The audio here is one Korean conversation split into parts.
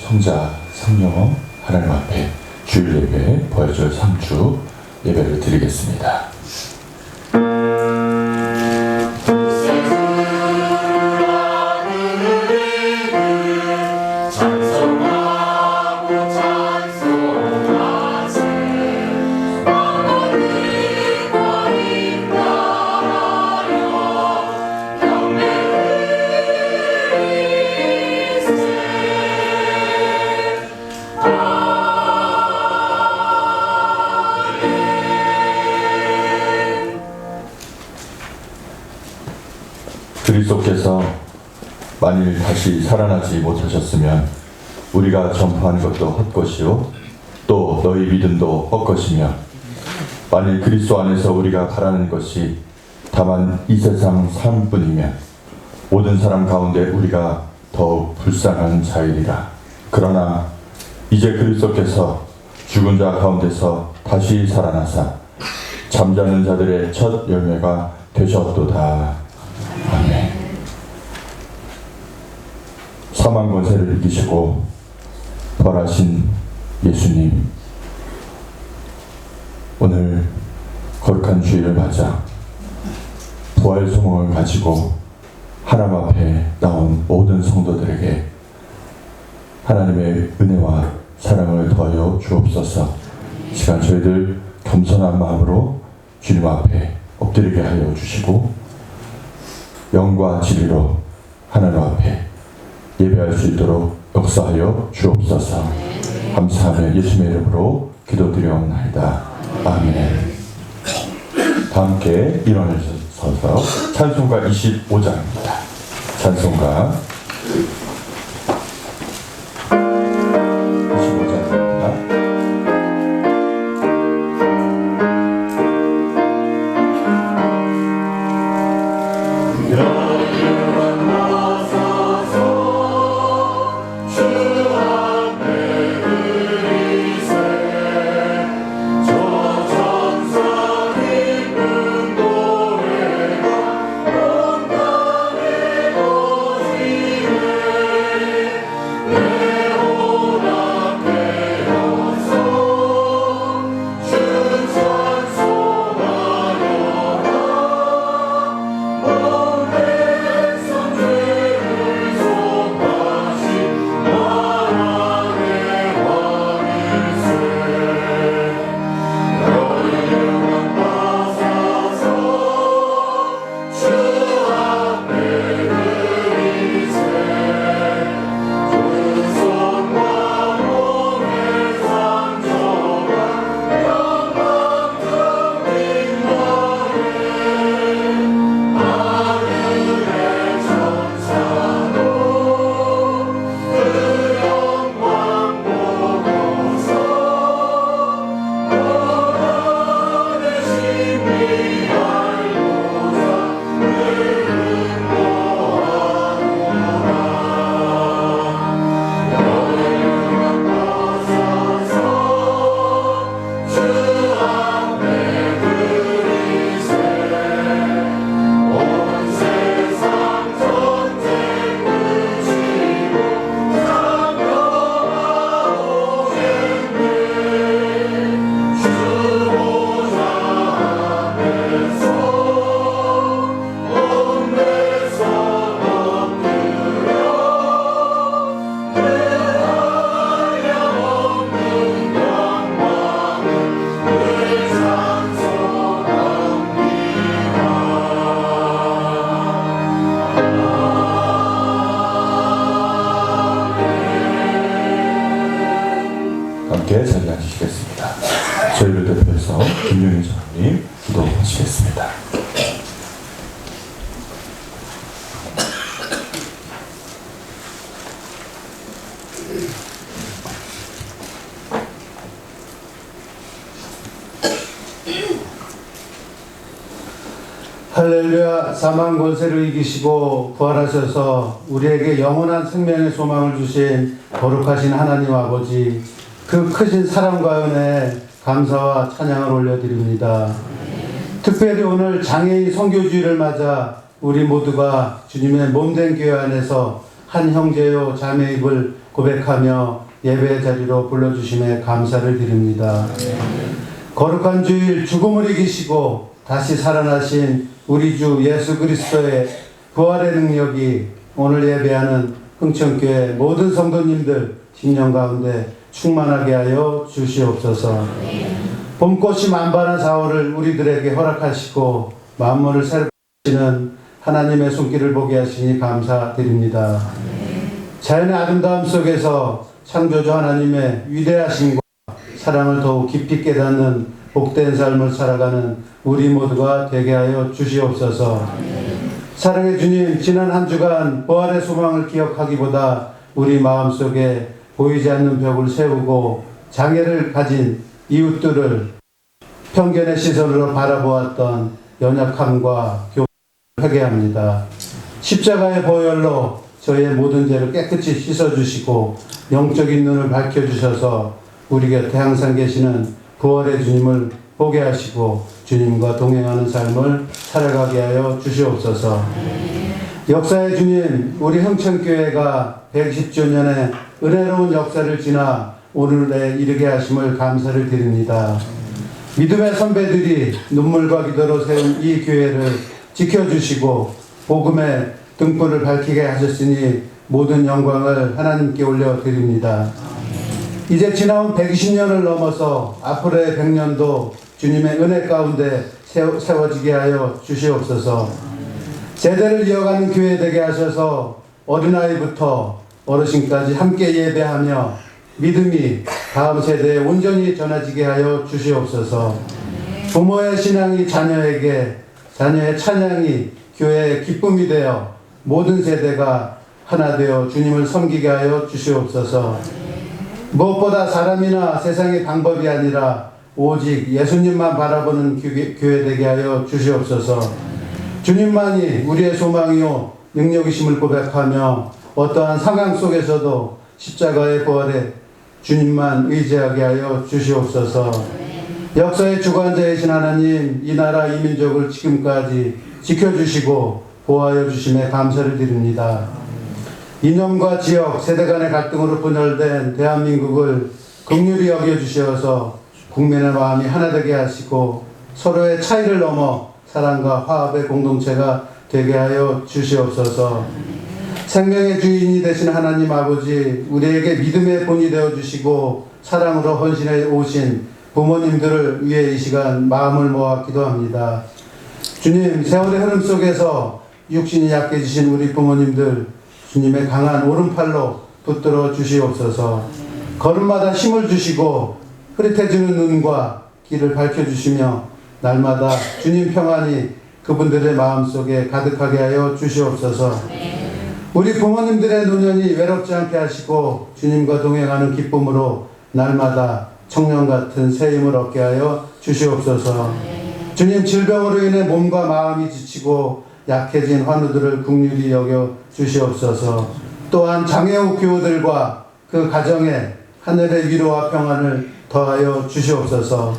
성자, 성령 하나님 앞에 주일 예배 부활절 3주 예배를 드리겠습니다. 그리스도께서 만일 다시 살아나지 못하셨으면 우리가 전파하는 것도 헛것이요 또 너희 믿음도 헛것이며, 만일 그리스도 안에서 우리가 바라는 것이 다만 이 세상 삶뿐이면 모든 사람 가운데 우리가 더욱 불쌍한 자이리라. 그러나 이제 그리스도께서 죽은 자 가운데서 다시 살아나사 잠자는 자들의 첫 열매가 되셨도다. 아멘. 사망 권세를 이기시고 부활하신 예수님, 오늘 거룩한 주일을 맞아 부활 소망을 가지고 하나님 앞에 나온 모든 성도들에게 하나님의 은혜와 사랑을 더하여 주옵소서. 시간 저희들 겸손한 마음으로 주님 앞에 엎드리게 하여 주시고 영과 진리로 하나님 앞에 예배할 수 있도록 역사하여 주옵소서. 감사하며 예수님의 이름으로 기도드리옵나이다. 아멘. 다 함께 일어나셔서 찬송가 25장입니다. 찬송가 25장입니다. 함께 자리에 앉으시겠습니다. 저희를 대표해서 김용희 장로님 기도하시겠습니다. 할렐루야. 사망 권세를 이기시고 부활하셔서 우리에게 영원한 생명의 소망을 주신 거룩하신 하나님 아버지, 그 크신 사랑과 은혜에 감사와 찬양을 올려드립니다. 특별히 오늘 장애인 선교주의를 맞아 우리 모두가 주님의 몸된 교회 안에서 한 형제요 자매임을 고백하며 예배 자리로 불러주심에 감사를 드립니다. 거룩한 주일 죽음을 이기시고 다시 살아나신 우리 주 예수 그리스도의 부활의 능력이 오늘 예배하는 흥천교회 모든 성도님들 심령 가운데 충만하게 하여 주시옵소서. 봄꽃이 만발한 4월을 우리들에게 허락하시고 만물을 새롭게 하시는 하나님의 손길을 보게 하시니 감사드립니다. 자연의 아름다움 속에서 창조주 하나님의 위대하심과 사랑을 더욱 깊이 깨닫는 복된 삶을 살아가는 우리 모두가 되게 하여 주시옵소서. 사랑의 주님, 지난 한 주간 부활의 소망을 기억하기보다 우리 마음속에 보이지 않는 벽을 세우고 장애를 가진 이웃들을 편견의 시선으로 바라보았던 연약함과 교만을 회개합니다. 십자가의 보혈로 저희의 모든 죄를 깨끗이 씻어주시고 영적인 눈을 밝혀주셔서 우리 곁에 항상 계시는 부활의 주님을 보게 하시고 주님과 동행하는 삶을 살아가게 하여 주시옵소서. 역사의 주님, 우리 흥천교회가 110주년의 은혜로운 역사를 지나 오늘에 이르게 하심을 감사를 드립니다. 믿음의 선배들이 눈물과 기도로 세운 이 교회를 지켜주시고 복음의 등불을 밝히게 하셨으니 모든 영광을 하나님께 올려드립니다. 이제 지나온 120년을 넘어서 앞으로의 100년도 주님의 은혜 가운데 세워지게 하여 주시옵소서. 세대를 이어가는 교회 되게 하셔서 어린아이부터 어르신까지 함께 예배하며 믿음이 다음 세대에 온전히 전해지게 하여 주시옵소서. 부모의 신앙이 자녀에게, 자녀의 찬양이 교회의 기쁨이 되어 모든 세대가 하나 되어 주님을 섬기게 하여 주시옵소서. 무엇보다 사람이나 세상의 방법이 아니라 오직 예수님만 바라보는 교회 되게 하여 주시옵소서. 주님만이 우리의 소망이요 능력이심을 고백하며 어떠한 상황 속에서도 십자가의 부활에 주님만 의지하게 하여 주시옵소서. 역사의 주관자이신 하나님, 이 나라 이 민족을 지금까지 지켜주시고 보호하여 주심에 감사를 드립니다. 이념과 지역, 세대 간의 갈등으로 분열된 대한민국을 긍휼히 여겨주셔서 국민의 마음이 하나 되게 하시고 서로의 차이를 넘어 사랑과 화합의 공동체가 되게 하여 주시옵소서. 생명의 주인이 되신 하나님 아버지, 우리에게 믿음의 본이 되어주시고 사랑으로 헌신해 오신 부모님들을 위해 이 시간 마음을 모아 기도합니다. 주님, 세월의 흐름 속에서 육신이 약해지신 우리 부모님들 주님의 강한 오른팔로 붙들어 주시옵소서. 걸음마다 힘을 주시고 흐릿해지는 눈과 길을 밝혀주시며 날마다 주님 평안이 그분들의 마음속에 가득하게 하여 주시옵소서. 우리 부모님들의 노년이 외롭지 않게 하시고 주님과 동행하는 기쁨으로 날마다 청년 같은 새 힘을 얻게 하여 주시옵소서. 주님, 질병으로 인해 몸과 마음이 지치고 약해진 환우들을 긍휼히 여겨 주시옵소서. 또한 장애우 교우들과 그 가정에 하늘의 위로와 평안을 더하여 주시옵소서.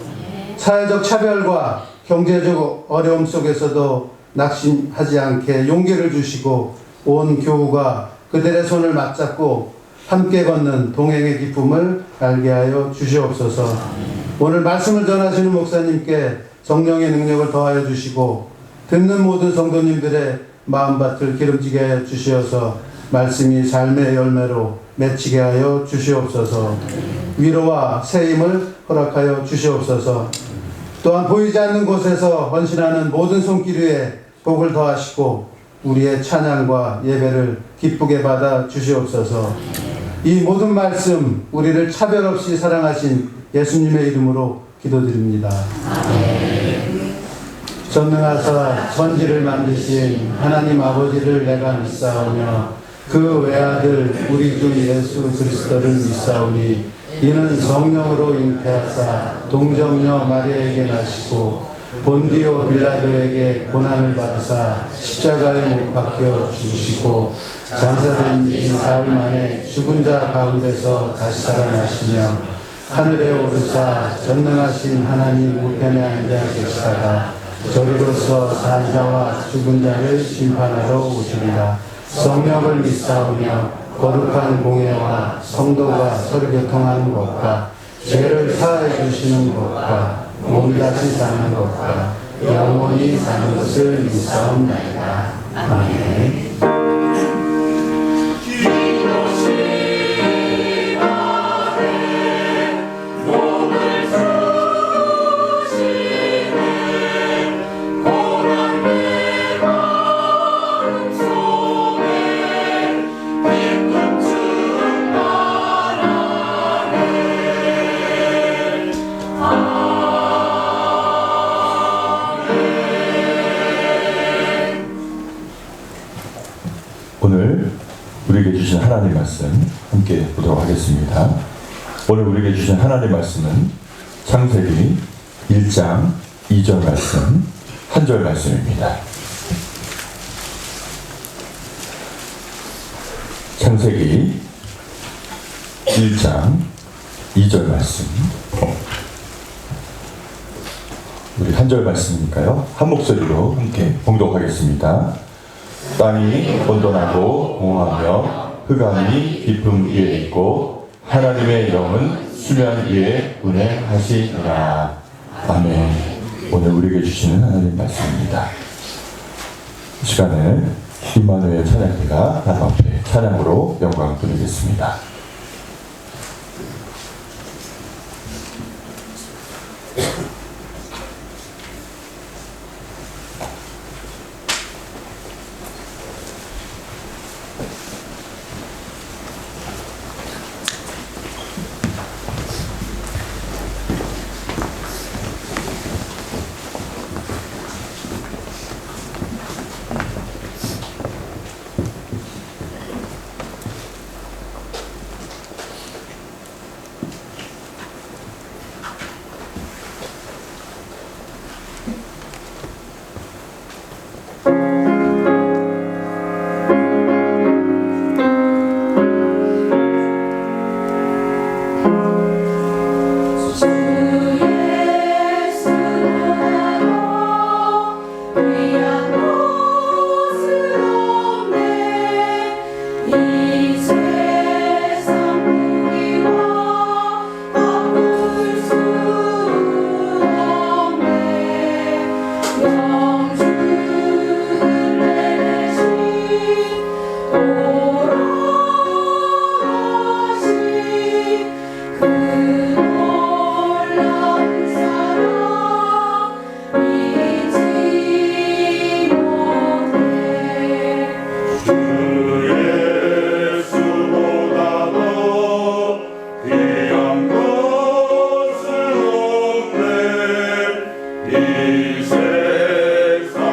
사회적 차별과 경제적 어려움 속에서도 낙심하지 않게 용기를 주시고 온 교우가 그들의 손을 맞잡고 함께 걷는 동행의 기쁨을 알게 하여 주시옵소서. 오늘 말씀을 전하시는 목사님께 성령의 능력을 더하여 주시고 듣는 모든 성도님들의 마음밭을 기름지게 하여 주시어서 말씀이 삶의 열매로 맺히게 하여 주시옵소서. 위로와 새 힘을 허락하여 주시옵소서. 또한 보이지 않는 곳에서 헌신하는 모든 손길 위에 복을 더하시고 우리의 찬양과 예배를 기쁘게 받아 주시옵소서. 이 모든 말씀 우리를 차별 없이 사랑하신 예수님의 이름으로 기도드립니다. 전능하사 천지를 만드신 하나님 아버지를 내가 믿사오며 그 외아들 우리 주 예수 그리스도를 믿사오니 이는 성령으로 잉태하사 동정녀 마리아에게 나시고 본디오 빌라도에게 고난을 받으사 십자가에 못 박혀 죽으시고 장사된 지 사흘 만에 죽은 자 가운데서 다시 살아나시며 하늘에 오르사 전능하신 하나님 우편에 앉아 계시다가 저리로서 산 자와 죽은 자를 심판하러 오시리라. 성령을 믿사오며 거룩한 공예와 성도가 서로 교통하는 것과 죄를 사하여 주시는 것과 몸다시 사는 것과 영원히 사는 것을 믿사옵나이다. 아멘. 오늘 우리에게 주신 하나님 말씀 함께 보도록 하겠습니다. 오늘 우리에게 주신 하나님 말씀은 창세기 1장 2절 말씀, 한 절 말씀입니다. 창세기 1장 2절 말씀. 우리 한 절 말씀이니까요. 한 목소리로 함께 봉독하겠습니다. 땅이 혼돈하고 공허하며 흑암이 깊음 위에 있고 하나님의 영은 수면 위에 운행하시니라. 아멘. 오늘 우리에게 주시는 하나님 말씀입니다. 이 시간에 임마누엘 찬양대가 하나님 앞에 찬양으로 영광 드리겠습니다. 이 세상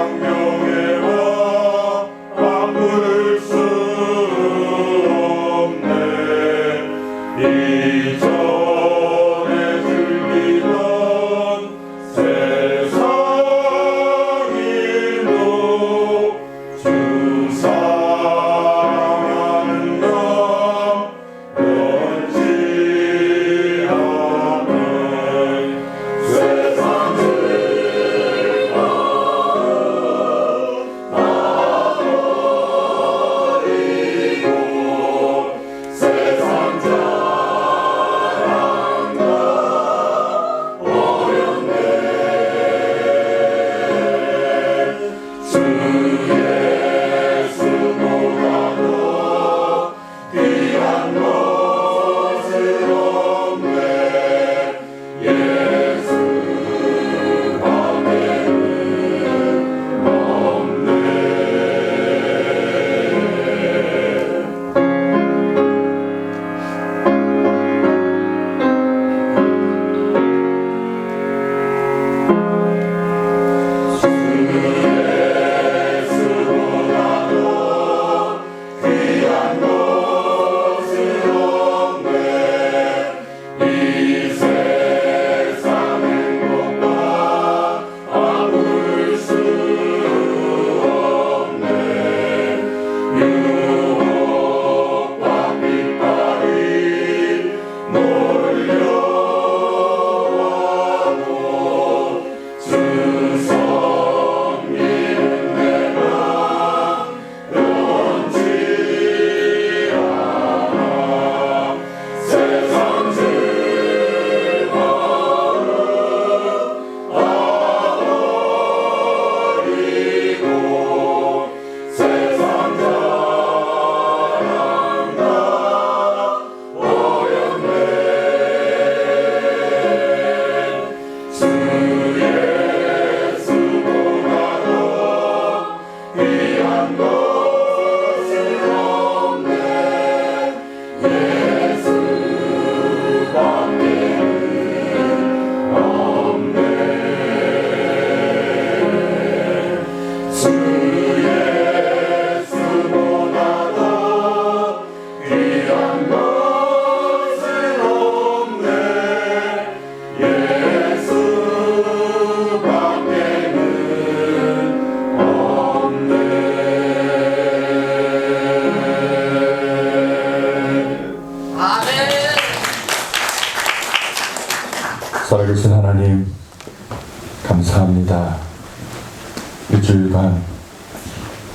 일주일간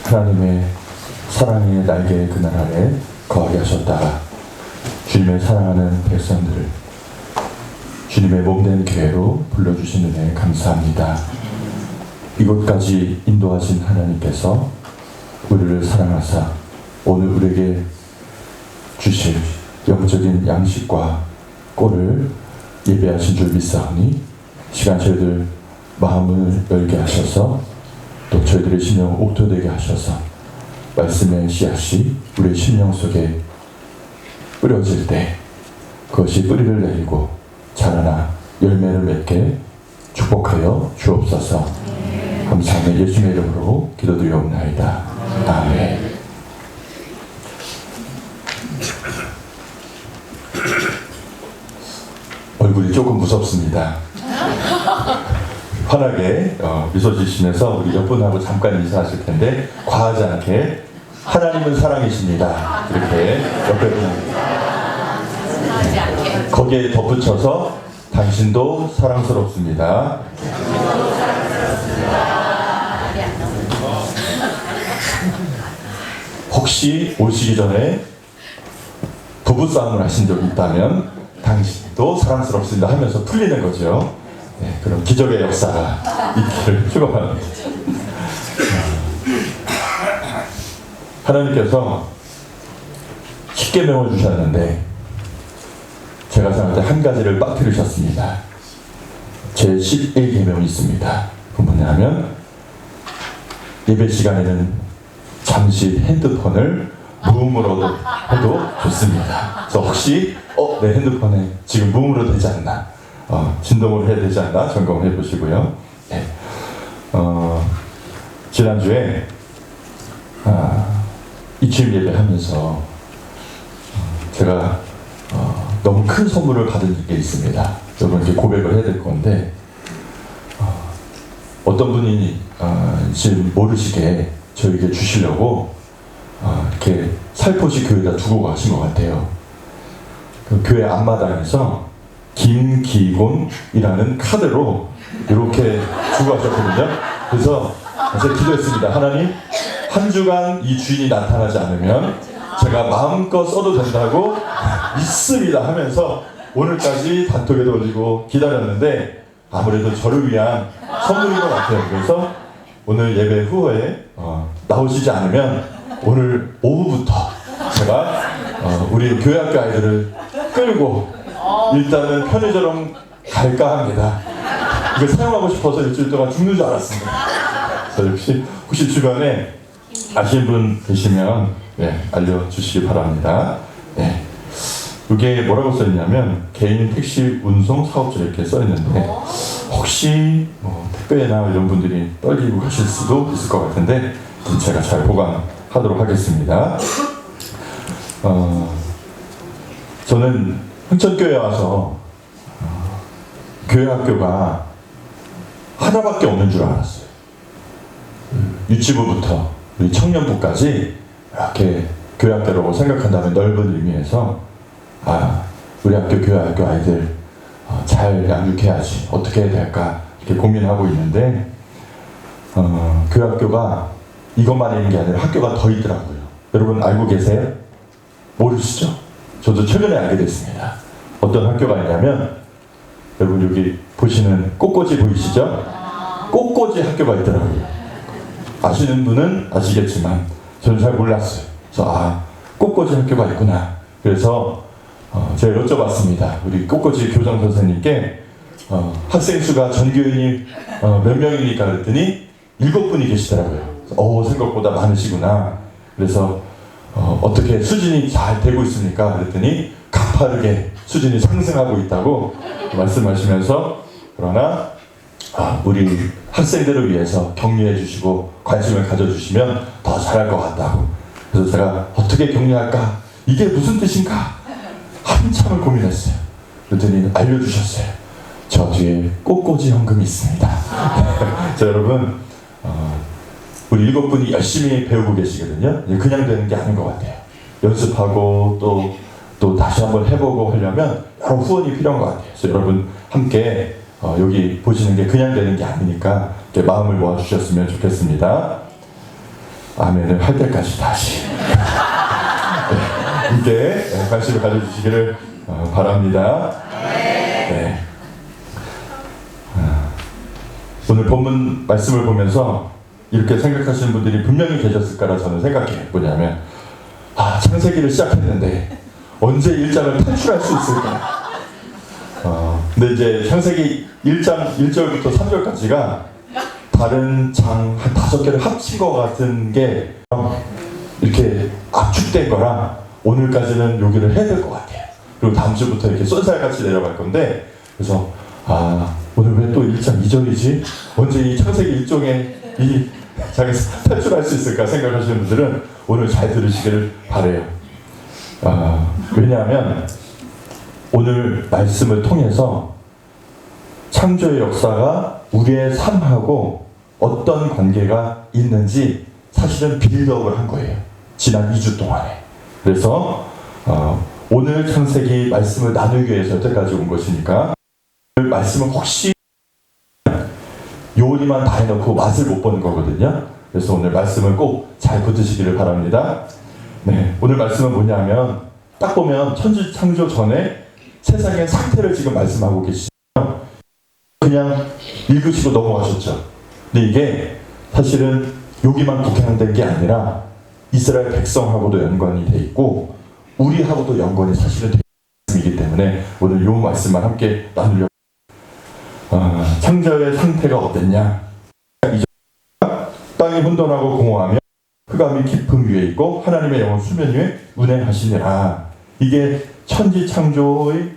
하나님의 사랑의 날개 그늘 아래 거하게 하셨다가 주님의 사랑하는 백성들을 주님의 몸된 교회로 불러주신 은혜 감사합니다. 이곳까지 인도하신 하나님께서 우리를 사랑하사 오늘 우리에게 주실 영적인 양식과 꼴을 예배하신 줄 믿사오니 시간 저희들 마음을 열게 하셔서 또 저희들의 심령을 옥토되게 하셔서 말씀의 씨앗이 우리의 심령 속에 뿌려질 때 그것이 뿌리를 내리고 자라나 열매를 맺게 축복하여 주옵소서. 감사하며 예수님의 이름으로 기도드리옵나이다. 아멘. 얼굴이 조금 무섭습니다. 환하게 미소 지시면서 우리 옆분하고 잠깐 인사하실 텐데 과하지 않게 하나님은 사랑이십니다. 이렇게 옆에 분 거기에 덧붙여서 당신도 사랑스럽습니다. 혹시 오시기 전에 부부싸움을 하신 적이 있다면 당신도 사랑스럽습니다 하면서 풀리는 거죠. 네, 그럼 기적의 역사가 있기를 축원합니다. 하나님께서 십계명을 주셨는데 제가 생각할 때 한 가지를 빠뜨리셨습니다. 제 11계명이 있습니다. 그 뭐냐면 예배 시간에는 잠시 핸드폰을 무음으로 해도 좋습니다. 그래서 혹시 내 핸드폰에 지금 무음으로 되지 않나, 진동을 해야 되지 않나 점검해 보시고요. 네. 지난주에 이주일 예배하면서 제가 너무 큰 선물을 받은 게 있습니다. 여러분께 고백을 해야 될 건데 어떤 분이 지금 모르시게 저에게 주시려고 이렇게 살포시 교회에다 두고 가신 것 같아요. 그 교회 앞마당에서 김기곤이라는 카드로 이렇게 주고 가셨거든요. 그래서 제가 기도했습니다. 하나님, 한 주간 이 주인이 나타나지 않으면 제가 마음껏 써도 된다고 믿습니다 하면서 오늘까지 단톡에 올리고 기다렸는데 아무래도 저를 위한 선물인 것 같아요. 그래서 오늘 예배 후에 나오시지 않으면 오늘 오후부터 제가 우리 교회학교 아이들을 끌고 일단은 편의점 갈까 합니다. 이거 사용하고 싶어서 일주일 동안 죽는 줄 알았습니다. 그래서 역시 혹시 주변에 아시는 분 계시면 알려주시기 바랍니다. 네. 이게 뭐라고 써있냐면 개인 택시 운송 사업자 이렇게 써있는데 혹시 택배나 이런 분들이 떨리고 가실 수도 있을 것 같은데 제가 잘 보관하도록 하겠습니다. 저는 흥천교회 와서 교회 학교가 하나밖에 없는 줄 알았어요. 유치부부터 우리 청년부까지 이렇게 교회 학교라고 생각한다면 넓은 의미에서 우리 학교 교회 학교 아이들 잘 양육해야지 어떻게 해야 될까 이렇게 고민하고 있는데 교회 학교가 이것만 있는 게 아니라 학교가 더 있더라고요. 여러분 알고 계세요? 모르시죠? 저도 최근에 알게 됐습니다. 어떤 학교가 있냐면 여러분 여기 보시는 꽃꽂이 보이시죠? 꽃꽂이 학교가 있더라고요. 아시는 분은 아시겠지만 저는 잘 몰랐어요. 그래서 꽃꽂이 학교가 있구나. 그래서 제가 여쭤봤습니다. 우리 꽃꽂이 교장 선생님께 학생 수가 전교인이 몇 명이니까 그랬더니 7분이 계시더라고요. 생각보다 많으시구나. 그래서 어떻게 수준이 잘 되고 있습니까? 그랬더니 가파르게 수준이 상승하고 있다고 말씀하시면서 그러나 우리 학생들을 위해서 격려해 주시고 관심을 가져주시면 더 잘할 것 같다고. 그래서 제가 어떻게 격려할까? 이게 무슨 뜻인가? 한참을 고민했어요. 그랬더니 알려주셨어요. 저 뒤에 꽃꽂이 현금이 있습니다. 자, 여러분 우리 7분이 열심히 배우고 계시거든요. 그냥 되는 게 아닌 것 같아요. 연습하고 또 다시 한번 해보고 하려면 여러 후원이 필요한 것 같아요. 그래서 여러분 함께 여기 보시는 게 그냥 되는 게 아니니까 이렇게 마음을 모아주셨으면 좋겠습니다. 아멘을 할 때까지 다시 함께 관심을 가져주시기를 바랍니다. 네. 오늘 본문 말씀을 보면서 이렇게 생각하시는 분들이 분명히 계셨을 거라 저는 생각해요. 뭐냐면 창세기를 시작했는데 언제 1장을 탈출할 수 있을까? 근데 이제 창세기 1장 1절부터 3절까지가 다른 장 한 5개를 합친 것 같은 게 이렇게 압축된 거라 오늘까지는 여기를 해야 될 것 같아요. 그리고 다음 주부터 이렇게 쏜살같이 내려갈 건데, 그래서 오늘 왜 또 1장 2절이지? 언제 이 창세기 1종의 이 장에서 탈출할 수 있을까 생각하시는 분들은 오늘 잘 들으시기를 바라요. 왜냐하면 오늘 말씀을 통해서 창조의 역사가 우리의 삶하고 어떤 관계가 있는지 사실은 빌드업을 한 거예요. 지난 2주 동안에. 그래서 오늘 창세기 말씀을 나누기 위해서 여태까지 온 것이니까 오늘 말씀은 혹시 요리만 다 해놓고 맛을 못 보는 거거든요. 그래서 오늘 말씀을 꼭 잘 붙으시기를 바랍니다. 네, 오늘 말씀은 뭐냐면 딱 보면 천지 창조 전에 세상의 상태를 지금 말씀하고 계시죠. 그냥 읽으시고 넘어가셨죠. 근데 이게 사실은 여기만 국한된 게 아니라 이스라엘 백성하고도 연관이 돼 있고 우리하고도 연관이 사실은 돼 있기 때문에 오늘 이 말씀만 함께 나누려고. 창조의 상태가 어땠냐? 땅이 혼돈하고 공허하며 흑암이 깊음 위에 있고 하나님의 영은 수면 위에 운행하시니라. 이게 천지 창조의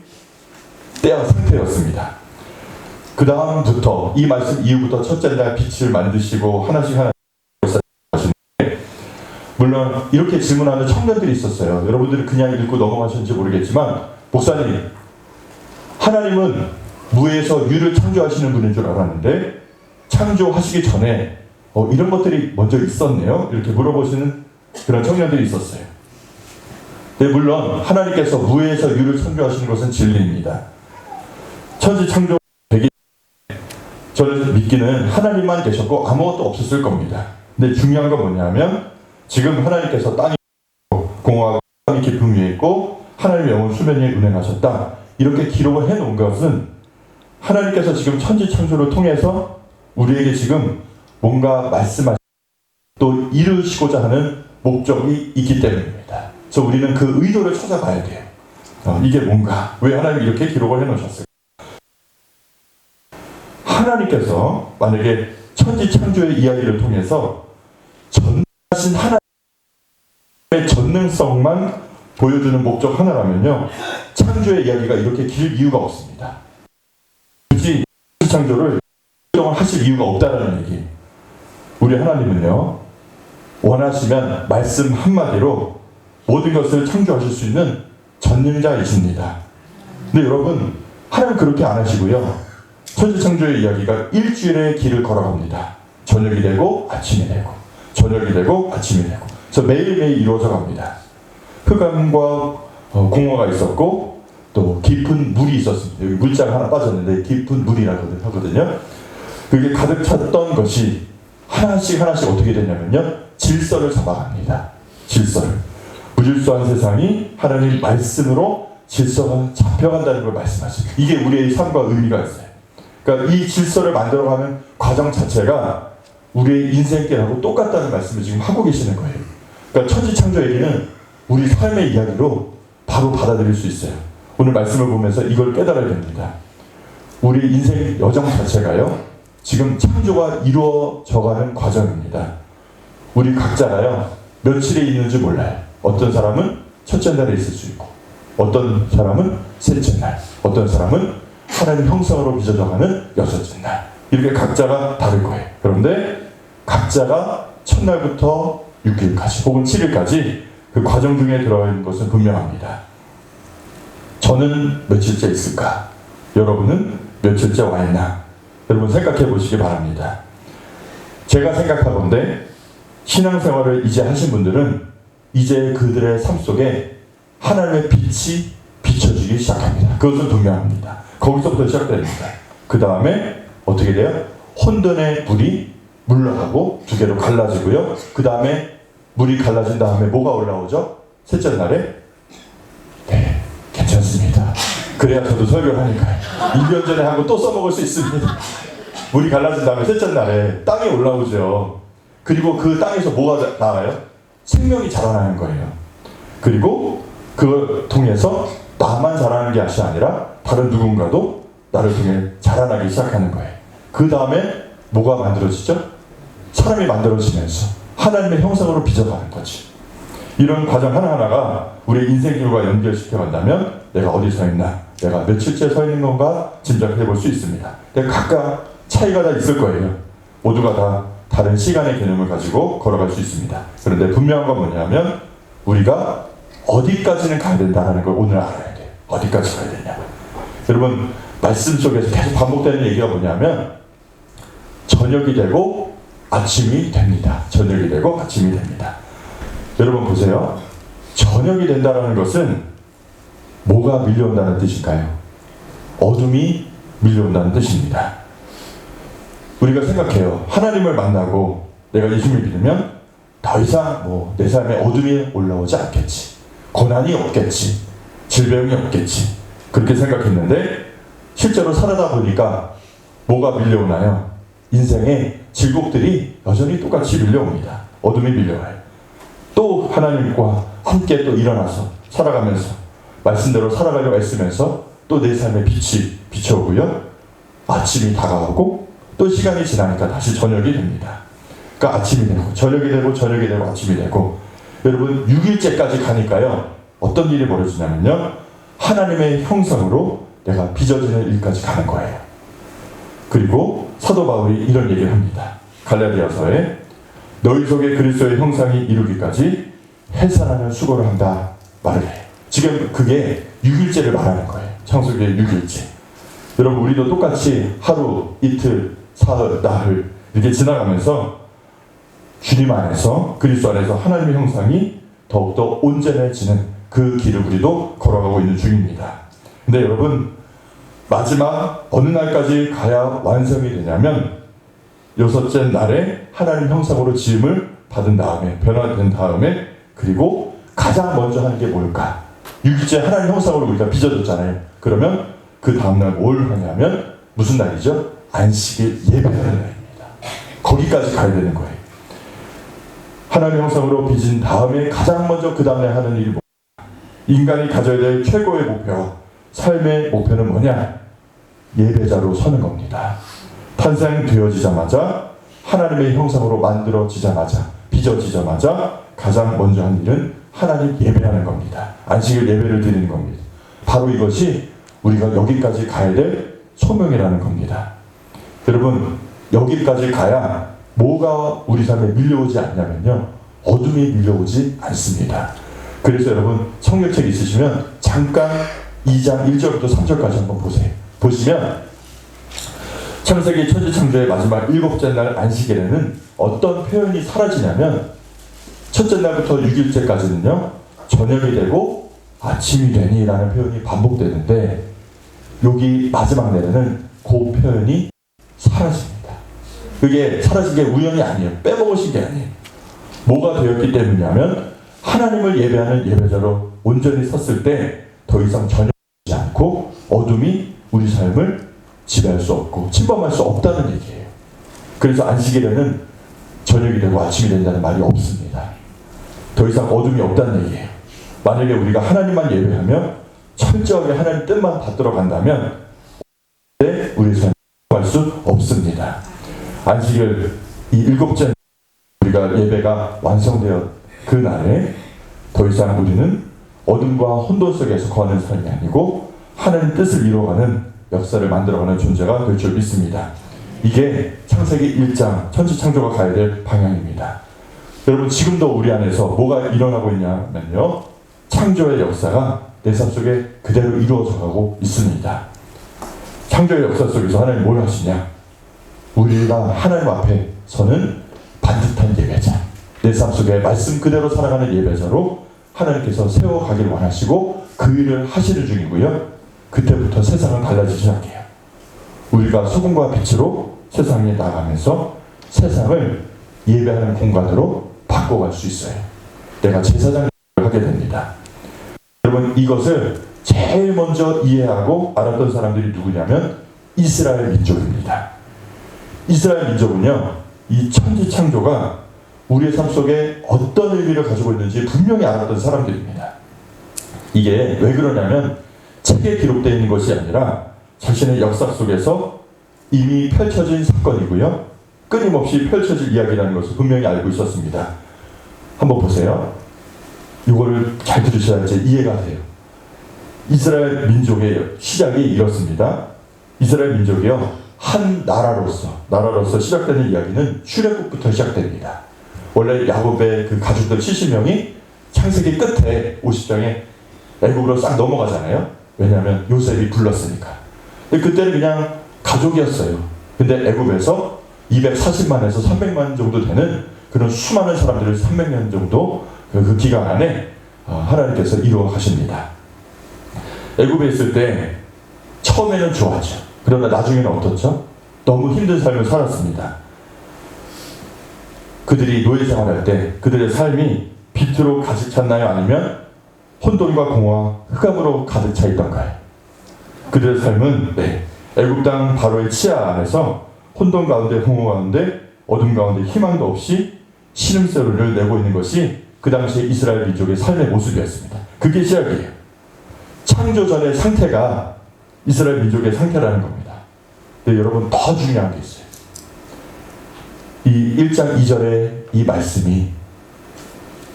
때와 상태였습니다. 그 다음부터 이 말씀 이후부터 첫째 날 빛을 만드시고 하나씩 하시는데, 물론 이렇게 질문하는 청년들이 있었어요. 여러분들이 그냥 읽고 넘어가셨는지 모르겠지만, 목사님, 하나님은 무에서 유를 창조하시는 분인 줄 알았는데 창조하시기 전에 이런 것들이 먼저 있었네요? 이렇게 물어보시는 그런 청년들이 있었어요. 네, 물론 하나님께서 무에서 유를 창조하시는 것은 진리입니다. 천지 창조 되기 저는 믿기는 하나님만 계셨고 아무것도 없었을 겁니다. 근데 중요한 건 뭐냐면 지금 하나님께서 땅이 공허하고 땅이 깊음 위에 있고 하나님의 영은 수면 위에 운행하셨다. 이렇게 기록을 해놓은 것은 하나님께서 지금 천지 창조를 통해서 우리에게 지금 뭔가 말씀하시고 또 이루시고자 하는 목적이 있기 때문입니다. 그래서 우리는 그 의도를 찾아봐야 돼요. 이게 뭔가, 왜 하나님이 이렇게 기록을 해놓으셨을까? 하나님께서 만약에 천지 창조의 이야기를 통해서 전능하신 하나님의 전능성만 보여주는 목적 하나라면요, 창조의 이야기가 이렇게 길 이유가 없습니다. 굳이 창조를 그동안 하실 이유가 없다라는 얘기. 우리 하나님은요, 원하시면 말씀 한마디로 모든 것을 창조하실 수 있는 전능자이십니다. 근데 여러분, 하나님 그렇게 안 하시고요, 천지 창조의 이야기가 일주일의 길을 걸어갑니다. 저녁이 되고 아침이 되고 저녁이 되고 아침이 되고, 그래서 매일매일 이루어져 갑니다. 흑암과 공허가 있었고 또 깊은 물이 있었습니다. 여기 물자가 하나 빠졌는데 깊은 물이라고 하거든요. 그게 가득 찼던 것이 하나씩 어떻게 되냐면요, 질서를 잡아갑니다. 질서를. 무질서한 세상이 하나님 말씀으로 질서가 잡혀간다는 걸 말씀하십니다. 이게 우리의 삶과 의미가 있어요. 그러니까 이 질서를 만들어가는 과정 자체가 우리의 인생길하고 똑같다는 말씀을 지금 하고 계시는 거예요. 그러니까 천지 창조 얘기는 우리 삶의 이야기로 바로 받아들일 수 있어요. 오늘 말씀을 보면서 이걸 깨달아야 됩니다. 우리 인생 여정 자체가요, 지금 창조가 이루어져가는 과정입니다. 우리 각자가요, 며칠에 있는지 몰라요. 어떤 사람은 첫째 날에 있을 수 있고, 어떤 사람은 셋째 날, 어떤 사람은 하나님 형상으로 빚어져가는 여섯째 날. 이렇게 각자가 다를 거예요. 그런데 각자가 첫날부터 6일까지 혹은 7일까지 그 과정 중에 들어있는 것은 분명합니다. 저는 며칠째 있을까? 여러분은 며칠째 와 있나? 여러분 생각해 보시기 바랍니다. 제가 생각하건대 신앙생활을 이제 하신 분들은 이제 그들의 삶 속에 하나님의 빛이 비춰지기 시작합니다. 그것은 분명합니다. 거기서부터 시작됩니다. 그 다음에 어떻게 돼요? 혼돈의 물이 물러가고 두 개로 갈라지고요. 그 다음에 물이 갈라진 다음에 뭐가 올라오죠? 셋째 날에? 네, 괜찮습니다. 그래야 저도 설교를 하니까요. 2년 전에 하고 또 써먹을 수 있습니다. 물이 갈라진 다음에 셋째 날에 땅이 올라오죠. 그리고 그 땅에서 뭐가 나와요? 생명이 자라나는 거예요. 그리고 그걸 통해서 나만 자라는 것이 아니라 다른 누군가도 나를 통해 자라나기 시작하는 거예요. 그 다음에 뭐가 만들어지죠? 사람이 만들어지면서 하나님의 형상으로 빚어가는 거지. 이런 과정 하나하나가 우리의 인생길과 연결시켜 간다면 내가 어디 서 있나, 내가 며칠째 서 있는 건가 짐작해 볼 수 있습니다. 근데 각각 차이가 다 있을 거예요. 모두가 다 다른 시간의 개념을 가지고 걸어갈 수 있습니다. 그런데 분명한 건 뭐냐면 우리가 어디까지는 가야 된다는 걸 오늘 알아야 돼요. 어디까지 가야 되냐. 여러분 말씀 속에서 계속 반복되는 얘기가 뭐냐면 저녁이 되고 아침이 됩니다. 저녁이 되고 아침이 됩니다. 여러분 보세요. 저녁이 된다는 것은 뭐가 밀려온다는 뜻일까요? 어둠이 밀려온다는 뜻입니다. 우리가 생각해요. 하나님을 만나고 내가 예수님을 믿으면 더 이상 내 삶에 어둠이 올라오지 않겠지. 고난이 없겠지. 질병이 없겠지. 그렇게 생각했는데 실제로 살아다 보니까 뭐가 밀려오나요? 인생의 질곡들이 여전히 똑같이 밀려옵니다. 어둠이 밀려와요. 또 하나님과 함께 또 일어나서 살아가면서 말씀대로 살아가려고 애쓰면서 또 내 삶에 빛이 비춰오고요. 아침이 다가오고 또 시간이 지나니까 다시 저녁이 됩니다. 그러니까 아침이 되고 저녁이 되고 저녁이 되고 아침이 되고 여러분 6일째까지 가니까요. 어떤 일이 벌어지냐면요. 하나님의 형상으로 내가 빚어지는 일까지 가는 거예요. 그리고 사도 바울이 이런 얘기를 합니다. 갈라디아서에 너희 속에 그리스도의 형상이 이루기까지 해산하는 수고를 한다 말을 해요. 지금 그게 6일째를 말하는 거예요. 창세기의 6일째. 여러분 우리도 똑같이 하루, 이틀, 사흘, 나흘 이렇게 지나가면서 주님 안에서 그리스도 안에서 하나님의 형상이 더욱더 온전해지는 그 길을 우리도 걸어가고 있는 중입니다. 근데 여러분 마지막 어느 날까지 가야 완성이 되냐면 6째 날에 하나님 형상으로 지음을 받은 다음에 변화된 다음에 그리고 가장 먼저 하는 게 뭘까? 6일째 하나님 형상으로 우리가 빚어졌잖아요. 그러면 그 다음날 뭘 하냐면 무슨 날이죠? 안식일 예배하는 날입니다. 거기까지 가야 되는 거예요. 하나님 형상으로 빚은 다음에 가장 먼저 그 다음날 하는 일이 인간이 가져야 될 최고의 목표, 삶의 목표는 뭐냐? 예배자로 서는 겁니다. 탄생되어지자마자 하나님의 형상으로 만들어지자마자 빚어지자마자 가장 먼저 한 일은 하나님 예배하는 겁니다. 안식일 예배를 드리는 겁니다. 바로 이것이 우리가 여기까지 가야 될 소명이라는 겁니다. 여러분 여기까지 가야 뭐가 우리 삶에 밀려오지 않냐면요. 어둠이 밀려오지 않습니다. 그래서 여러분 성경책 있으시면 잠깐 2장 1절부터 3절까지 한번 보세요. 보시면 창세기 천지창조의 마지막 7째 날 안식일에는 어떤 표현이 사라지냐면 첫째 날부터 6일째까지는요. 저녁이 되고 아침이 되니 라는 표현이 반복되는데 여기 마지막 날에는 그 표현이 사라집니다. 그게 사라진 게 우연이 아니에요. 빼먹으신 게 아니에요. 뭐가 되었기 때문이냐면 하나님을 예배하는 예배자로 온전히 섰을 때 더 이상 저녁이지 않고 어둠이 우리 삶을 지배할 수 없고 침범할 수 없다는 얘기예요. 그래서 안식일에는 저녁이 되고 아침이 된다는 말이 없습니다. 더 이상 어둠이 없다는 얘기예요. 만약에 우리가 하나님만 예배하며 철저하게 하나님 뜻만 받들어 간다면 우리 삶을 할 수 없습니다. 안식일 이 7째 우리가 예배가 완성되어 그 날에 더 이상 우리는 어둠과 혼돈 속에서 거하는 삶이 아니고 하나님 뜻을 이루어가는 역사를 만들어가는 존재가 될 줄 믿습니다. 이게 창세기 1장 천지창조가 가야 될 방향입니다. 여러분 지금도 우리 안에서 뭐가 일어나고 있냐면요. 창조의 역사가 내 삶 속에 그대로 이루어져 가고 있습니다. 창조의 역사 속에서 하나님 뭘 하시냐? 우리가 하나님 앞에 서는 반듯한 예배자, 내 삶 속에 말씀 그대로 살아가는 예배자로 하나님께서 세워가길 원하시고 그 일을 하시는 중이고요. 그때부터 세상은 달라지기 시작해요. 우리가 소금과 빛으로 세상에 나가면서 세상을 예배하는 공간으로 바꿔갈 수 있어요. 내가 제사장을 하게 됩니다. 여러분, 이것을 제일 먼저 이해하고 알았던 사람들이 누구냐면 이스라엘 민족입니다. 이스라엘 민족은요, 이 천지 창조가 우리의 삶 속에 어떤 의미를 가지고 있는지 분명히 알았던 사람들입니다. 이게 왜 그러냐면 책에 기록되어 있는 것이 아니라 자신의 역사 속에서 이미 펼쳐진 사건이고요, 끊임없이 펼쳐질 이야기라는 것을 분명히 알고 있었습니다. 한번 보세요. 이거를 잘 들으셔야지 이해가 돼요. 이스라엘 민족의 시작이 이렇습니다. 이스라엘 민족이요, 한 나라로서 시작되는 이야기는 출애굽부터 시작됩니다. 원래 야곱의 그 가족들 70명이 창세기 끝에 50장에 애굽으로 싹 넘어가잖아요. 왜냐하면 요셉이 불렀으니까. 근데 그때는 그냥 가족이었어요. 근데 애굽에서 240만에서 300만 정도 되는 그런 수많은 사람들을 300년 정도 그 기간 안에 하나님께서 이루어 가십니다. 애굽에 있을 때 처음에는 좋았죠. 그러나 나중에는 어떻죠? 너무 힘든 삶을 살았습니다. 그들이 노예 생활할 때 그들의 삶이 비트로 가득 찼나요? 아니면 혼돈과 공허와 흑암으로 가득 차 있던가요? 그들의 삶은 애굽 땅 바로의 치하 안에서 혼돈 가운데, 공허 가운데, 어둠 가운데 희망도 없이 신음소리를 내고 있는 것이 그 당시에 이스라엘 민족의 삶의 모습이었습니다. 그게 시작이에요. 창조 전의 상태가 이스라엘 민족의 상태라는 겁니다. 근데 여러분, 더 중요한 게 있어요. 이 1장 2절의 이 말씀이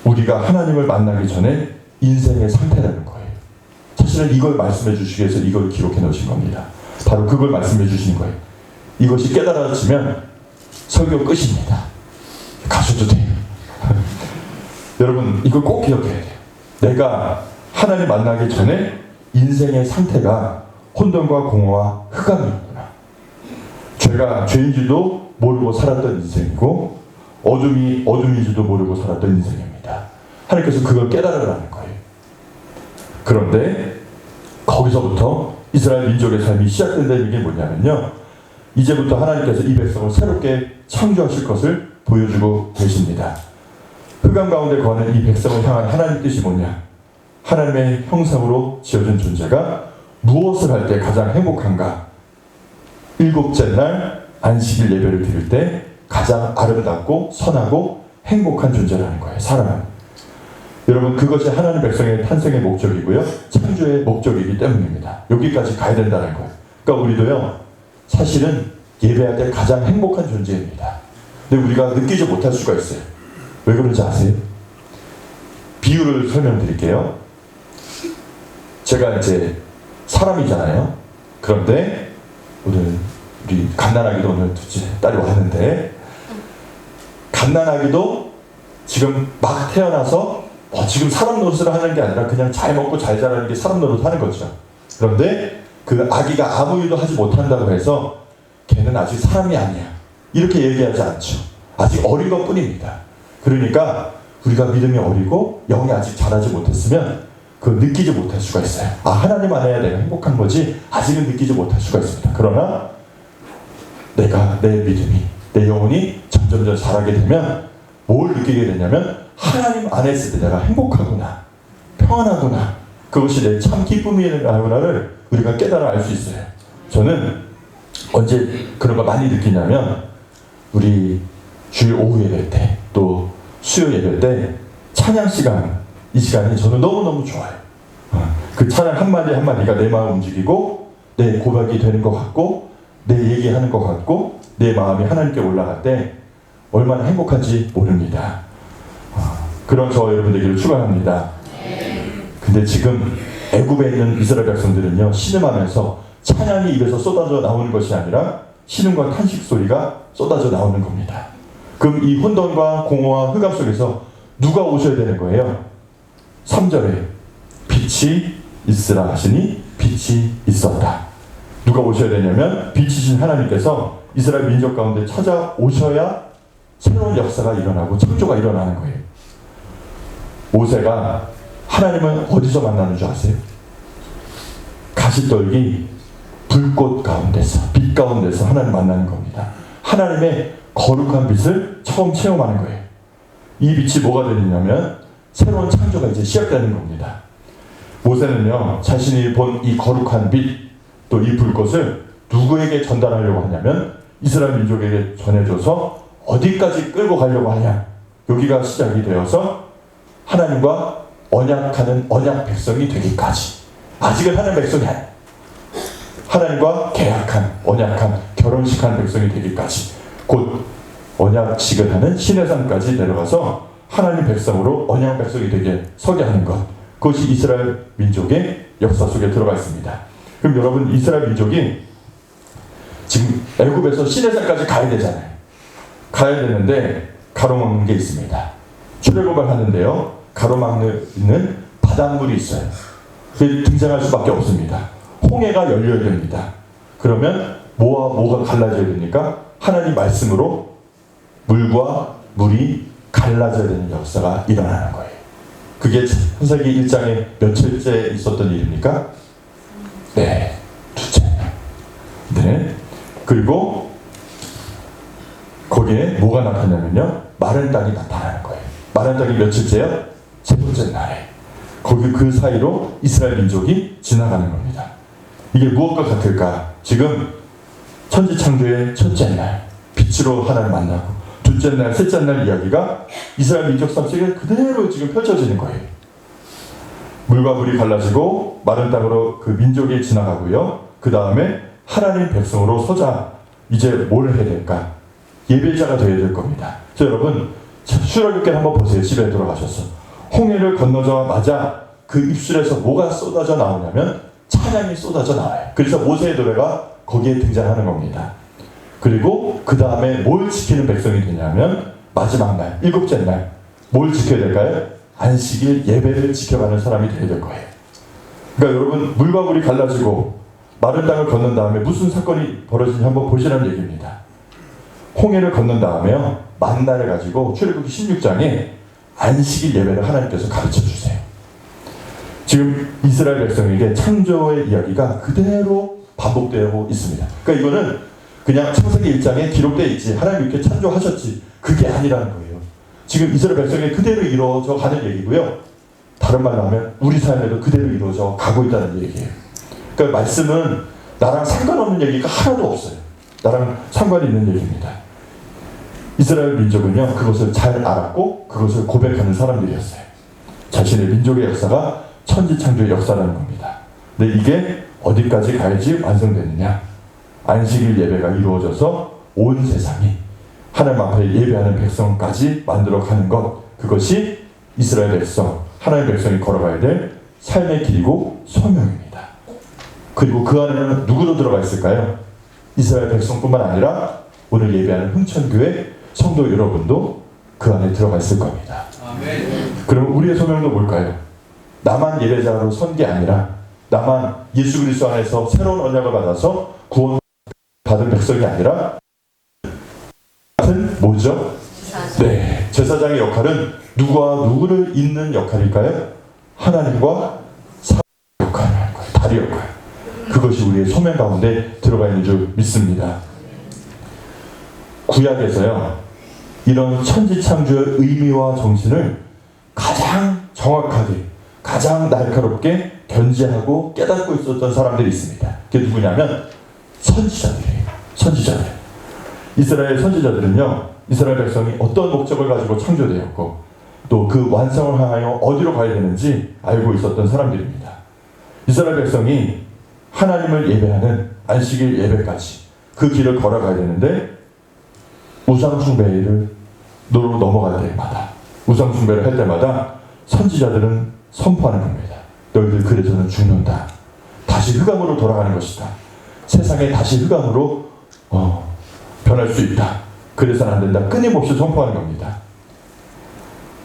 우리가 하나님을 만나기 전에 인생의 상태라는 거예요. 사실은 이걸 말씀해 주시기 위해서 이걸 기록해 놓으신 겁니다. 바로 그걸 말씀해 주시는 거예요. 이것이 깨달아지면 설교 끝입니다. 가셔도 돼요. 여러분, 이걸 꼭 기억해야 돼요. 내가 하나님 만나기 전에 인생의 상태가 혼돈과 공허와 흑암이었구나. 죄가 죄인지도 모르고 살았던 인생이고 어둠인지도 모르고 살았던 인생입니다. 하나님께서 그걸 깨달으라는 거예요. 그런데 거기서부터 이스라엘 민족의 삶이 시작된다는 게 뭐냐면요, 이제부터 하나님께서 이 백성을 새롭게 창조하실 것을 보여주고 계십니다. 흑암 가운데 거하는 이 백성을 향한 하나님 뜻이 뭐냐? 하나님의 형상으로 지어진 존재가 무엇을 할 때 가장 행복한가? 일곱째 날 안식일 예배를 드릴 때 가장 아름답고 선하고 행복한 존재라는 거예요. 사람은. 여러분, 그것이 하나님 백성의 탄생의 목적이고요, 창조의 목적이기 때문입니다. 여기까지 가야 된다는 거예요. 그러니까 우리도요, 사실은 예배할 때 가장 행복한 존재입니다. 근데 우리가 느끼지 못할 수가 있어요. 왜 그런지 아세요? 비유를 설명드릴게요. 제가 이제 사람이잖아요. 그런데 우리 갓난아기도 오늘 둘째 딸이 왔는데, 갓난아기도 지금 막 태어나서 지금 사람 노릇을 하는 게 아니라 그냥 잘 먹고 잘 자라는 게 사람 노릇 하는 거죠. 그런데 그 아기가 아무 일도 하지 못한다고 해서 걔는 아직 사람이 아니야, 이렇게 얘기하지 않죠. 아직 어린 것 뿐입니다. 그러니까 우리가 믿음이 어리고 영이 아직 자라지 못했으면 그걸 느끼지 못할 수가 있어요. 하나님 안에 내가 행복한 거지 아직은 느끼지 못할 수가 있습니다. 그러나 내가, 내 믿음이, 내 영혼이 점점 자라게 되면 뭘 느끼게 되냐면 하나님 안에 있을 때 내가 행복하구나, 평안하구나, 그것이 내 참 기쁨이구나를 우리가 깨달아 알 수 있어요. 저는 언제 그런 거 많이 느끼냐면 우리 주일 오후 예배 때, 또 수요 예배 때 찬양 시간, 이 시간이 저는 너무너무 좋아요. 그 찬양 한마디 한마디가 내 마음 움직이고 내 고백이 되는 것 같고 내 얘기하는 것 같고 내 마음이 하나님께 올라갈 때 얼마나 행복한지 모릅니다. 그런 저 여러분 되기를 축원합니다. 근데 지금 애굽에 있는 이스라엘 백성들은요, 신음하면서 찬양이 입에서 쏟아져 나오는 것이 아니라 신음과 탄식 소리가 쏟아져 나오는 겁니다. 그럼 이 혼돈과 공허와 흑암 속에서 누가 오셔야 되는 거예요? 3절에 빛이 있으라 하시니 빛이 있었다. 누가 오셔야 되냐면 빛이신 하나님께서 이스라엘 민족 가운데 찾아오셔야 새로운 역사가 일어나고 창조가 일어나는 거예요. 모세가 하나님을 어디서 만나는 줄 아세요? 가시떨기 불꽃 가운데서, 빛 가운데서 하나님 만나는 겁니다. 하나님의 거룩한 빛을 처음 체험하는 거예요. 이 빛이 뭐가 되느냐면 새로운 창조가 이제 시작되는 겁니다. 모세는요, 자신이 본 이 거룩한 빛, 또 이 불꽃을 누구에게 전달하려고 하냐면 이스라엘 민족에게 전해줘서 어디까지 끌고 가려고 하냐. 여기가 시작이 되어서 하나님과 언약하는 언약 백성이 되기까지. 아직은 하나님 백성이 아니에요. 하나님과 계약한, 언약한, 결혼식한 백성이 되기까지. 곧 언약식을 하는 시내산까지 내려가서 하나님 백성으로 언약 백성이 되게 서게 하는 것. 그것이 이스라엘 민족의 역사 속에 들어가 있습니다. 그럼 여러분, 이스라엘 민족이 지금 애굽에서 시내산까지 가야 되잖아요. 가야 되는데 가로막는 게 있습니다. 출애굽을 하는데요, 가로막는 바닷물이 있어요. 그게 등장할 수밖에 없습니다. 홍해가 열려야 됩니다. 그러면 뭐와 뭐가 갈라져야 됩니까? 하나님 말씀으로 물과 물이 갈라져야 되는 역사가 일어나는 거예요. 그게 창세기 1장에 며칠째 있었던 일입니까? 네, 두째. 네. 그리고 거기에 뭐가 나타나냐면요, 마른 땅이 나타나는 거예요. 마른 땅이 며칠째요? 세 번째 날에. 거기 그 사이로 이스라엘 민족이 지나가는 겁니다. 이게 무엇과 같을까? 지금 천지창조의 첫째 날, 빛으로 하나님 만나고, 둘째 날, 셋째 날 이야기가 이스라엘 민족 삶 속에 그대로 지금 펼쳐지는 거예요. 물과 물이 갈라지고 마른 땅으로 그 민족이 지나가고요. 그 다음에 하나님 백성으로 서자. 이제 뭘 해야 될까? 예배자가 되어야 될 겁니다. 자, 여러분, 출애굽기를 한번 보세요. 집에 돌아가셔서 홍해를 건너자마자 그 입술에서 뭐가 쏟아져 나오냐면 찬양이 쏟아져 나와요. 그래서 모세의 노래가 거기에 등장하는 겁니다. 그리고 그 다음에 뭘 지키는 백성이 되냐면 마지막 날, 일곱째 날, 뭘 지켜야 될까요? 안식일 예배를 지켜가는 사람이 되어야 될 거예요. 그러니까 여러분, 물과 물이 갈라지고 마른 땅을 건넌 다음에 무슨 사건이 벌어지는지 한번 보시라는 얘기입니다. 홍해를 건넌 다음에요, 만나를 가지고 출애굽기 16장에 안식일 예배를 하나님께서 가르쳐 주세요. 지금 이스라엘 백성에게 창조의 이야기가 그대로 반복되고 있습니다. 그러니까 이거는 그냥 창세기 1장에 기록되어 있지, 하나님 이렇게 창조하셨지, 그게 아니라는 거예요. 지금 이스라엘 백성에 그대로 이루어져 가는 얘기고요. 다른 말로 하면 우리 삶에도 그대로 이루어져 가고 있다는 얘기예요. 그러니까 말씀은 나랑 상관없는 얘기가 하나도 없어요. 나랑 상관이 있는 얘기입니다. 이스라엘 민족은요, 그것을 잘 알았고 그것을 고백하는 사람들이었어요. 자신의 민족의 역사가 천지창조의 역사라는 겁니다. 근데 이게 어디까지 가야지 완성되느냐? 안식일 예배가 이루어져서 온 세상이 하나님 앞에 예배하는 백성까지 만들어가는 것, 그것이 이스라엘 백성, 하나님 백성이 걸어가야 될 삶의 길이고 소명입니다. 그리고 그 안에는 누구도 들어가 있을까요? 이스라엘 백성뿐만 아니라 오늘 예배하는 흥천교회 성도 여러분도 그 안에 들어가 있을 겁니다. 아멘. 그럼 우리의 소명도 뭘까요? 나만 예배자로 선 게 아니라 나만 예수 그리스도 안에서 새로운 언약을 받아서 구원 받은 백성이 아니라 뭐죠? 네, 제사장의 역할은 누구와 누구를 잇는 역할일까요? 하나님과 사람의 역할을 하는 거예요. 다리 역할. 그것이 우리의 소명 가운데 들어가 있는 줄 믿습니다. 구약에서요, 이런 천지창조의 의미와 정신을 가장 정확하게, 가장 날카롭게 견지하고 깨닫고 있었던 사람들이 있습니다. 그게 누구냐면 선지자들이에요. 선지자들. 이스라엘 선지자들은요, 이스라엘 백성이 어떤 목적을 가지고 창조되었고 또 그 완성을 향하여 어디로 가야 되는지 알고 있었던 사람들입니다. 이스라엘 백성이 하나님을 예배하는 안식일 예배까지 그 길을 걸어가야 되는데 우상 숭배를 넘어갈 때마다, 우상 숭배를 할 때마다 선지자들은 선포하는 겁니다. 너희들 그래서는 죽는다. 다시 흑암으로 돌아가는 것이다. 세상에 다시 흑암으로 변할 수 있다. 그래서는 안 된다. 끊임없이 선포하는 겁니다.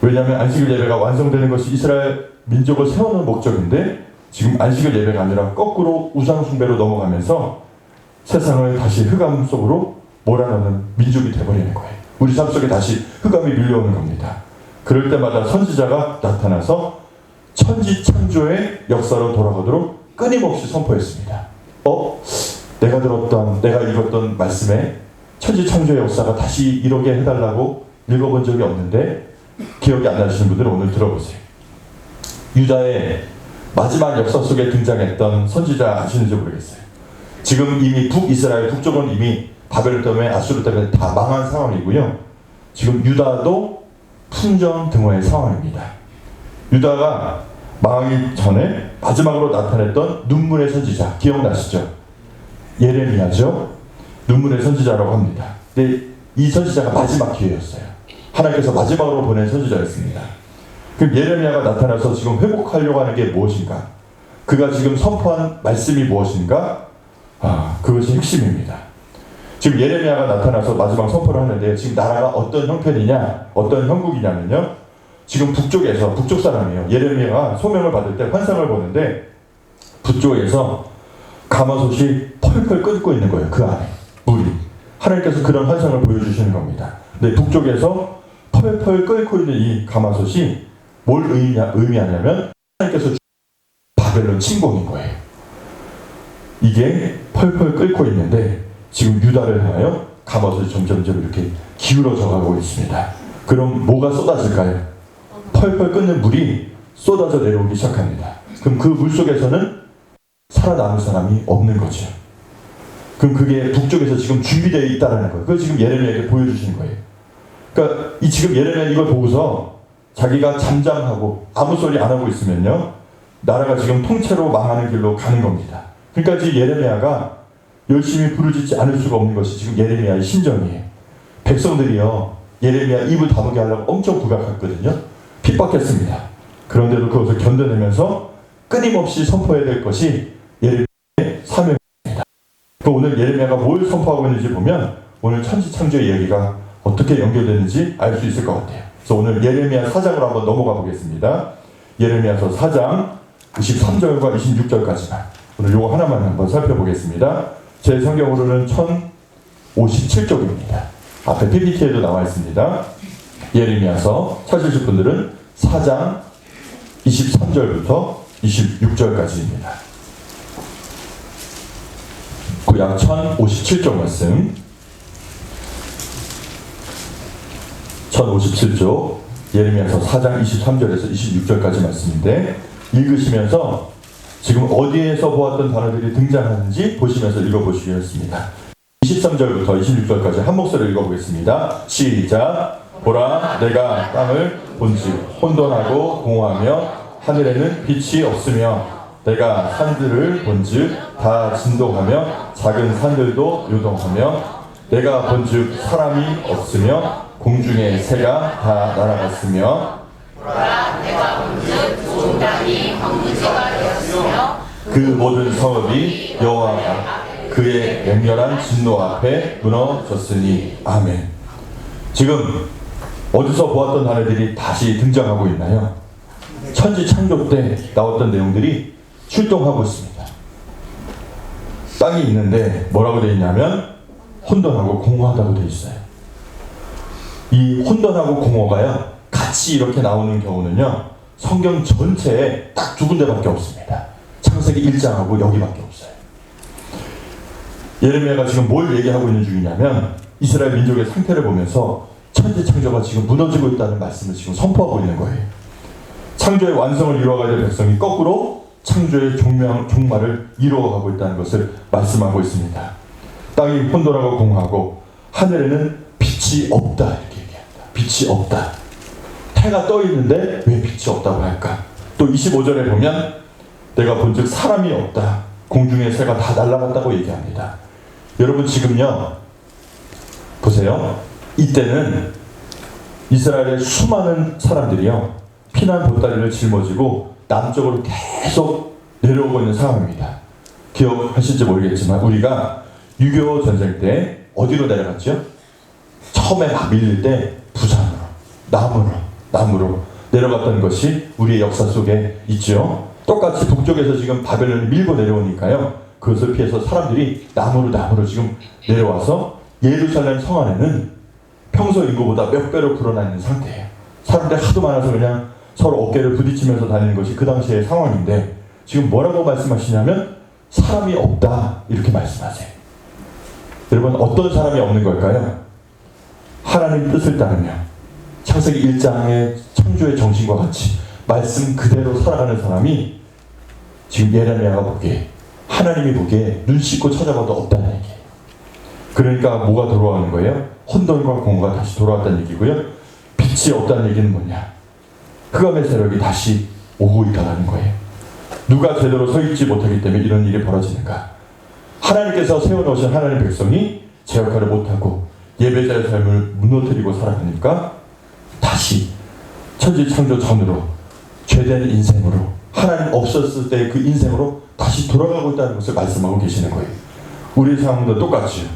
왜냐하면 안식일 예배가 완성되는 것이 이스라엘 민족을 세우는 목적인데 지금 안식일 예배가 아니라 거꾸로 우상 숭배로 넘어가면서 세상을 다시 흑암 속으로 몰아넣는 민족이 되어버리는 거예요. 우리 삶 속에 다시 흑암이 밀려오는 겁니다. 그럴 때마다 선지자가 나타나서 천지창조의 역사로 돌아가도록 끊임없이 선포했습니다. 내가 읽었던 말씀에 천지창조의 역사가 다시 이렇게 해달라고 읽어본 적이 없는데 기억이 안 나시는 분들은 오늘 들어보세요. 유다의 마지막 역사 속에 등장했던 선지자 아시는지 모르겠어요. 지금 이미 북이스라엘 북쪽은 이미 바벨 때문에 아수르 때문에 다 망한 상황이고요. 지금 유다도 풍전등화의 상황입니다. 유다가 망하기 전에 마지막으로 나타냈던 눈물의 선지자 기억나시죠? 예레미야죠. 눈물의 선지자라고 합니다. 근데 이 선지자가 마지막 기회였어요. 하나님께서 마지막으로 보낸 선지자였습니다. 그럼 예레미야가 나타나서 지금 회복하려고 하는 게 무엇인가? 그가 지금 선포한 말씀이 무엇인가? 그것이 핵심입니다. 지금 예레미야가 나타나서 마지막 선포를 하는데 지금 나라가 어떤 형편이냐, 어떤 형국이냐면요. 지금 북쪽에서, 북쪽 사람이에요. 예레미야가 소명을 받을 때 환상을 보는데 북쪽에서 가마솥이 펄펄 끓고 있는 거예요. 그 안에 물이. 하나님께서 그런 환상을 보여주시는 겁니다. 근데 북쪽에서 펄펄 끓고 있는 이 가마솥이 뭘 의미하냐면 하나님께서 바벨론 침공인 거예요. 이게 펄펄 끓고 있는데 지금 유다를 향하여 가마솥이 점점점 이렇게 기울어져 가고 있습니다. 그럼 뭐가 쏟아질까요? 펄펄 끓는 물이 쏟아져 내려오기 시작합니다. 그럼 그 물 속에서는 살아남을 사람이 없는 거죠. 그럼 그게 북쪽에서 지금 준비되어 있다는 거예요. 그걸 지금 예레미야에게 보여주시는 거예요. 그러니까 지금 예레미야 이걸 보고서 자기가 잠잠하고 아무 소리 안 하고 있으면요, 나라가 지금 통째로 망하는 길로 가는 겁니다. 그러니까 지금 예레미야가 열심히 부르짖지 않을 수가 없는 것이 지금 예레미야의 심정이에요. 백성들이요, 예레미야 입을 다물게 하려고 엄청 부각했거든요. 핍박했습니다. 그런데도 그것을 견뎌내면서 끊임없이 선포해야 될 것이 예레미야의 사명입니다. 오늘 예레미야가 뭘 선포하고 있는지 보면 오늘 천지창조의 이야기가 어떻게 연결되는지 알 수 있을 것 같아요. 그래서 오늘 예레미야 4장으로 한번 넘어가 보겠습니다. 예레미야서 4장 23절과 26절까지만 오늘 요거 하나만 한번 살펴보겠습니다. 제 성경으로는 1057쪽입니다. 앞에 PPT에도 나와 있습니다. 예레미야서 찾으실 분들은 4장 23절부터 26절까지입니다. 구약 1057쪽 말씀, 1057쪽 예레미야서 4장 23절에서 26절까지 말씀인데 읽으시면서 지금 어디에서 보았던 단어들이 등장하는지 보시면서 읽어보시겠습니다. 23절부터 26절까지 한 목소리로 읽어보겠습니다. 시작. 보라, 내가 땅을 본즉 혼돈하고 공허하며 하늘에는 빛이 없으며 내가 산들을 본즉 다 진동하며 작은 산들도 요동하며 내가 본즉 사람이 없으며 공중의 새가 다 날아갔으며 보라, 내가 본즉 온 땅이 황무지가 되었으며 그 모든 성읍이 여호와가 그의 맹렬한 진노 앞에 무너졌으니. 아멘. 지금 어디서 보았던 단어들이 다시 등장하고 있나요? 천지 창조 때 나왔던 내용들이 출동하고 있습니다. 땅이 있는데 뭐라고 되어 있냐면 혼돈하고 공허하다고 되어 있어요. 이 혼돈하고 공허가요, 같이 이렇게 나오는 경우는요, 성경 전체에 딱 두 군데밖에 없습니다. 창세기 1장하고 여기밖에 없어요. 예레미야가 지금 뭘 얘기하고 있는 중이냐면 이스라엘 민족의 상태를 보면서 천지 창조가 지금 무너지고 있다는 말씀을 지금 선포하고 있는 거예요. 창조의 완성을 이루어가야 될 백성이 거꾸로 창조의 종말을 이루어가고 있다는 것을 말씀하고 있습니다. 땅이 혼돈하고 공허하고 하늘에는 빛이 없다 이렇게 얘기합니다. 빛이 없다. 해가 떠 있는데 왜 빛이 없다고 할까? 또 25절에 보면 내가 본즉 사람이 없다. 공중의 새가 다 날아갔다고 얘기합니다. 여러분 지금요, 보세요. 이때는 이스라엘의 수많은 사람들이요, 피난 보따리를 짊어지고 남쪽으로 계속 내려오고 있는 상황입니다. 기억하실지 모르겠지만 우리가 6.25 전쟁 때 어디로 내려갔죠? 처음에 막 밀릴 때 부산으로, 남으로 내려갔던 것이 우리의 역사 속에 있죠. 똑같이 북쪽에서 지금 바벨론을 밀고 내려오니까요, 그것을 피해서 사람들이 남으로 지금 내려와서 예루살렘 성 안에는 평소 인구보다 몇 배로 불어나 있는 상태예요. 사람들이 하도 많아서 그냥 서로 어깨를 부딪히면서 다니는 것이 그 당시의 상황인데 지금 뭐라고 말씀하시냐면 사람이 없다 이렇게 말씀하세요. 여러분, 어떤 사람이 없는 걸까요? 하나님 뜻을 따르며 창세기 1장의 창조의 정신과 같이 말씀 그대로 살아가는 사람이 지금 예레미야가 보기에, 하나님이 보기에 눈 씻고 찾아봐도 없다는 얘기예요. 그러니까 뭐가 돌아오는 거예요? 혼돈과 공허가 다시 돌아왔다는 얘기고요. 빛이 없다는 얘기는 뭐냐? 흑암의 세력이 다시 오고 있다는 거예요. 누가 제대로 서 있지 못하기 때문에 이런 일이 벌어지는가? 하나님께서 세워놓으신 하나님 백성이 제 역할을 못하고 예배자의 삶을 무너뜨리고 살아가니까 다시 천지창조 전으로 죄된 인생으로, 하나님 없었을 때 그 인생으로 다시 돌아가고 있다는 것을 말씀하고 계시는 거예요. 우리 상황도 똑같죠.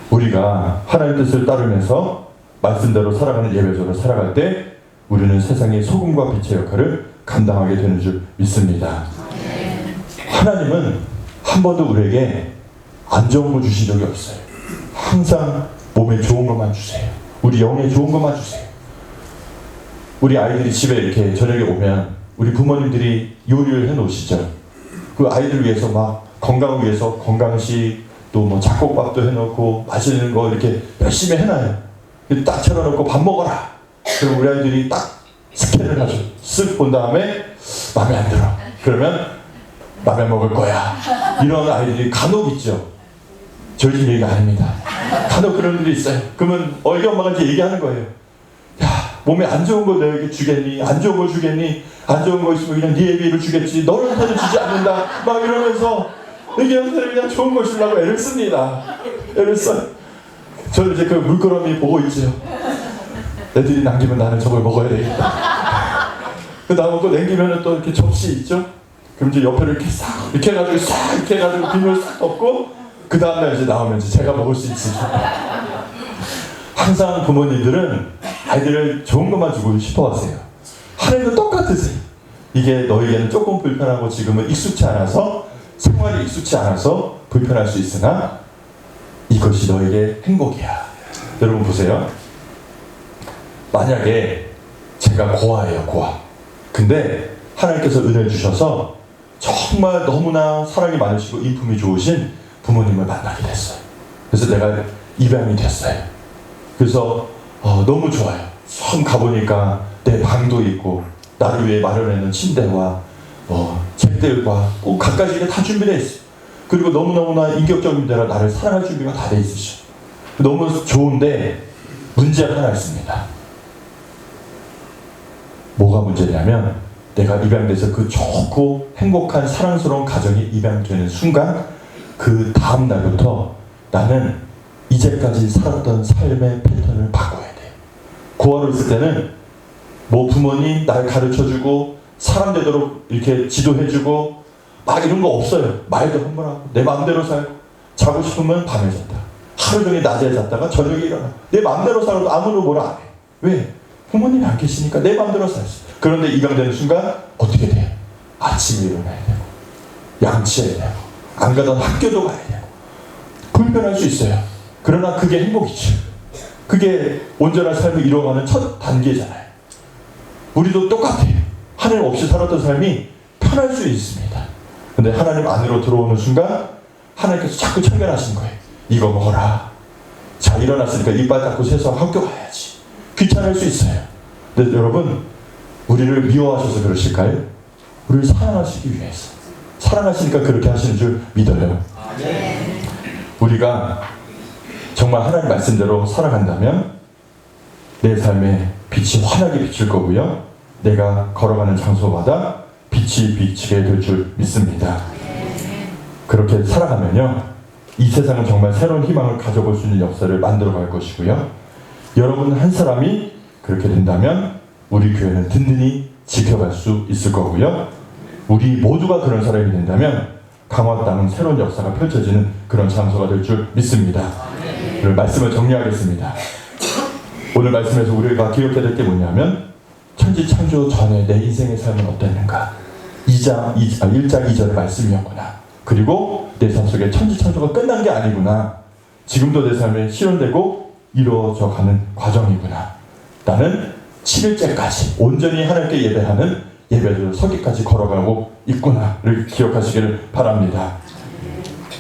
우리가 하나님 뜻을 따르면서 말씀대로 살아가는 예배자로 살아갈 때 우리는 세상의 소금과 빛의 역할을 감당하게 되는 줄 믿습니다. 하나님은 한 번도 우리에게 안 좋은 거 주신 적이 없어요. 항상 몸에 좋은 것만 주세요. 우리 영에 좋은 것만 주세요. 우리 아이들이 집에 이렇게 저녁에 오면 우리 부모님들이 요리를 해 놓으시죠. 그 아이들 위해서 막 건강을 위해서 건강식, 또 뭐 잡곡밥도 해놓고 맛있는 거 이렇게 열심히 해놔요. 딱 차려놓고 밥 먹어라. 그럼 우리 아이들이 딱 스캔을 하죠. 쓱 본 다음에 마음에 안 들어. 그러면 마음에 먹을 거야. 이런 아이들이 간혹 있죠. 저희 집 얘기가 아닙니다. 간혹 그런 일이 있어요. 그러면 어이 엄마가 이제 얘기하는 거예요. 야, 몸에 안 좋은 거 너에게 주겠니? 안 좋은 거 주겠니? 안 좋은 거 있으면 그냥 네 애비를 주겠지. 너한테는 주지 않는다. 막 이러면서 애기한테는 그냥 좋은 거 주려고 애를 씁니다. 애를 써요. 저는 이제 그 물끄러미 보고 있죠. 애들이 남기면 나는 저걸 먹어야 되겠다. 그 다음에 또 남기면은 또 이렇게 접시 있죠? 그럼 이제 옆에를 이렇게 싹, 이렇게 해가지고 싹, 이렇게 해가지고 비늘 싹 덮고, 그 다음날 이제 나오면 이제 제가 먹을 수 있지. 항상 부모님들은 아이들을 좋은 것만 주고 싶어 하세요. 하나님도 똑같으세요. 이게 너에게는 조금 불편하고 지금은 익숙치 않아서, 생활이 익숙치 않아서 불편할 수 있으나 이것이 너에게 행복이야. 여러분 보세요. 만약에 제가 고아예요, 고아. 근데 하나님께서 은혜를 주셔서 정말 너무나 사랑이 많으시고 인품이 좋으신 부모님을 만나게 됐어요. 그래서 내가 입양이 됐어요. 그래서 너무 좋아요. 처음 가보니까 내 방도 있고 나를 위해 마련해놓은 침대와 책들과 꼭 갖가지가 다 준비되어 있어요. 그리고 너무너무나 인격적인 데라 나를 사랑할 준비가 다 돼 있으셔. 너무 좋은데 문제가 하나 있습니다. 뭐가 문제냐면 내가 입양돼서 그 좋고 행복한 사랑스러운 가정이 입양되는 순간 그 다음 날부터 나는 이제까지 살았던 삶의 패턴을 바꿔야 돼. 고아로 있을 때는 뭐 부모님 날 가르쳐주고 사람 되도록 이렇게 지도해주고 막 이런 거 없어요. 말도 함부로 내 마음대로 살고 자고 싶으면 밤에 잤다. 하루 종일 낮에 잤다가 저녁에 일어나. 내 마음대로 살아도 아무도 뭐라 안 해. 왜? 부모님이 안 계시니까 내 마음대로 살았어. 그런데 입양되는 순간 어떻게 돼요? 아침에 일어나야 되고 양치해야 되고 안 가던 학교도 가야 되고 불편할 수 있어요. 그러나 그게 행복이죠. 그게 온전한 삶을 이뤄가는 첫 단계잖아요. 우리도 똑같아요. 하나님 없이 살았던 삶이 편할 수 있습니다. 근데 하나님 안으로 들어오는 순간 하나님께서 자꾸 참견하시는 거예요. 이거 먹어라. 자, 일어났으니까 이빨 닦고 세수하고 학교 가야지. 귀찮을 수 있어요. 근데 여러분, 우리를 미워하셔서 그러실까요? 우리를 사랑하시기 위해서. 사랑하시니까 그렇게 하시는 줄 믿어요. 우리가 정말 하나님 말씀대로 살아간다면 내 삶에 빛이 환하게 비칠 거고요. 내가 걸어가는 장소마다 빛이 비치게 될 줄 믿습니다. 그렇게 살아가면요. 이 세상은 정말 새로운 희망을 가져볼 수 있는 역사를 만들어갈 것이고요. 여러분 한 사람이 그렇게 된다면 우리 교회는 든든히 지켜갈 수 있을 거고요. 우리 모두가 그런 사람이 된다면 강화 땅은 새로운 역사가 펼쳐지는 그런 장소가 될 줄 믿습니다. 오늘 말씀을 정리하겠습니다. 오늘 말씀에서 우리가 기억해야 될 게 뭐냐면 천지 창조 전에 내 인생의 삶은 어땠는가? 1장 2절의 말씀이었구나. 그리고 내 삶 속에 천지 창조가 끝난 게 아니구나. 지금도 내 삶에 실현되고 이루어져 가는 과정이구나. 나는 7일째까지 온전히 하나님께 예배하는 예배를 서기까지 걸어가고 있구나를 기억하시기를 바랍니다.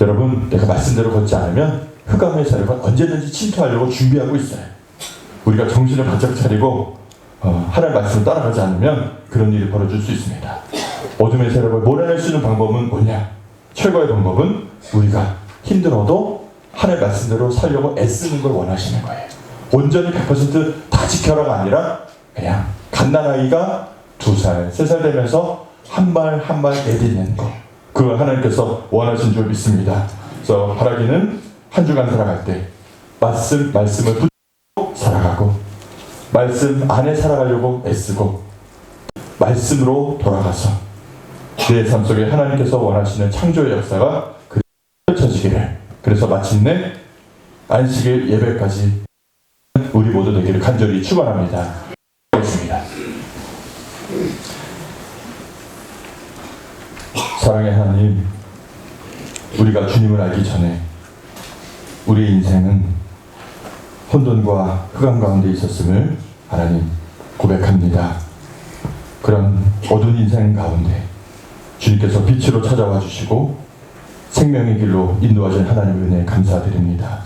여러분, 내가 말씀대로 걷지 않으면 흑암의 세력은 언제든지 침투하려고 준비하고 있어요. 우리가 정신을 바짝 차리고 하나님 말씀을 따라가지 않으면 그런 일이 벌어질 수 있습니다. 어둠의 세력을 몰아낼 수 있는 방법은 뭐냐? 최고의 방법은 우리가 힘들어도 하나님 말씀대로 살려고 애쓰는 걸 원하시는 거예요. 온전히 100%다 지켜라가 아니라 그냥 갓난아이가 2살, 3살 되면서 한 발 한 발 내딛는 거, 그걸 하나님께서 원하신 줄 믿습니다. 그래서 바라기는 한 주간 살아갈 때 말씀을 붙들고 살아가고, 말씀 안에 살아가려고 애쓰고, 말씀으로 돌아가서 내 삶 속에 하나님께서 원하시는 창조의 역사가 펼쳐지기를, 그래서 마침내 안식일 예배까지 우리 모두 되기를 간절히 축원합니다. 있습니다. 사랑의 하나님, 우리가 주님을 알기 전에 우리의 인생은 혼돈과 흑암 가운데 있었음을 하나님 고백합니다. 그런 어두운 인생 가운데 주님께서 빛으로 찾아와 주시고 생명의 길로 인도하신 하나님의 은혜에 감사드립니다.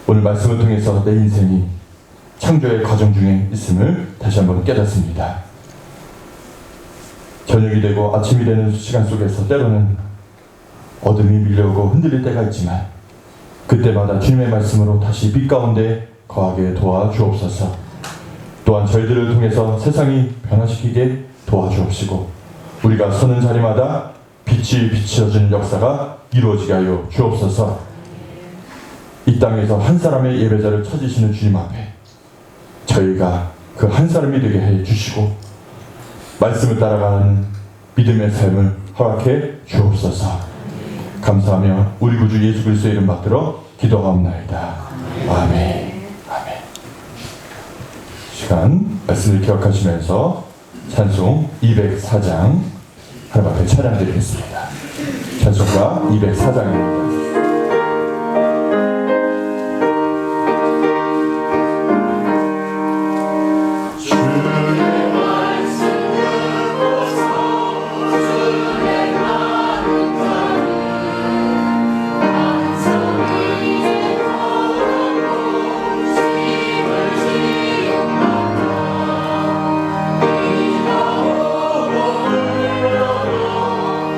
오늘 말씀을 통해서 내 인생이 창조의 과정 중에 있음을 다시 한번 깨닫습니다. 저녁이 되고 아침이 되는 시간 속에서 때로는 어둠이 밀려오고 흔들릴 때가 있지만 그때마다 주님의 말씀으로 다시 빛 가운데 거하게 도와주옵소서. 또한 저희들을 통해서 세상이 변화시키게 도와주옵시고 우리가 서는 자리마다 빛이 비춰지는 역사가 이루어지게 하여 주옵소서. 이 땅에서 한 사람의 예배자를 찾으시는 주님 앞에 저희가 그 한 사람이 되게 해 주시고 말씀을 따라가는 믿음의 삶을 허락해 주옵소서. 감사하며 우리 구주 예수 그리스도의 이름 받들어 기도하옵나이다. 아멘. 아멘. 시간 말씀을 기억하시면서 찬송 204장 하나님 앞에 찬양드리겠습니다. 찬송가 204장입니다.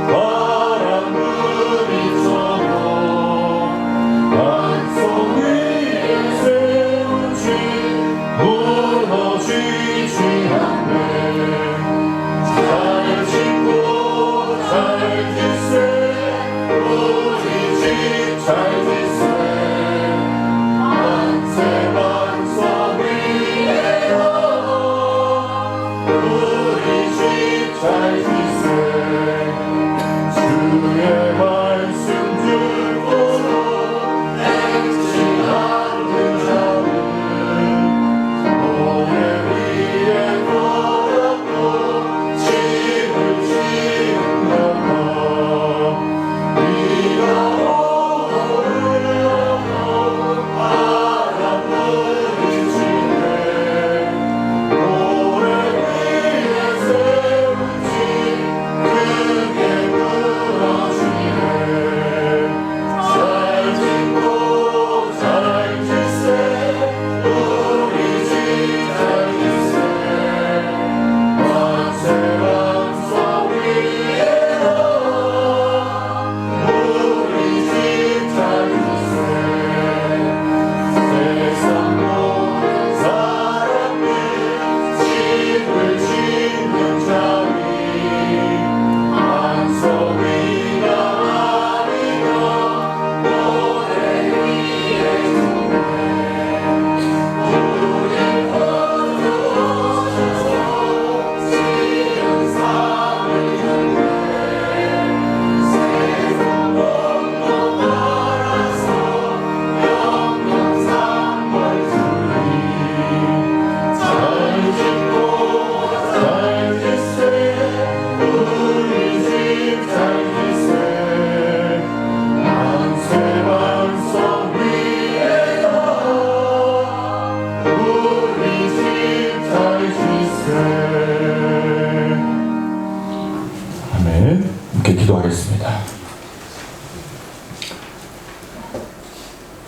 바람 불이 쏘고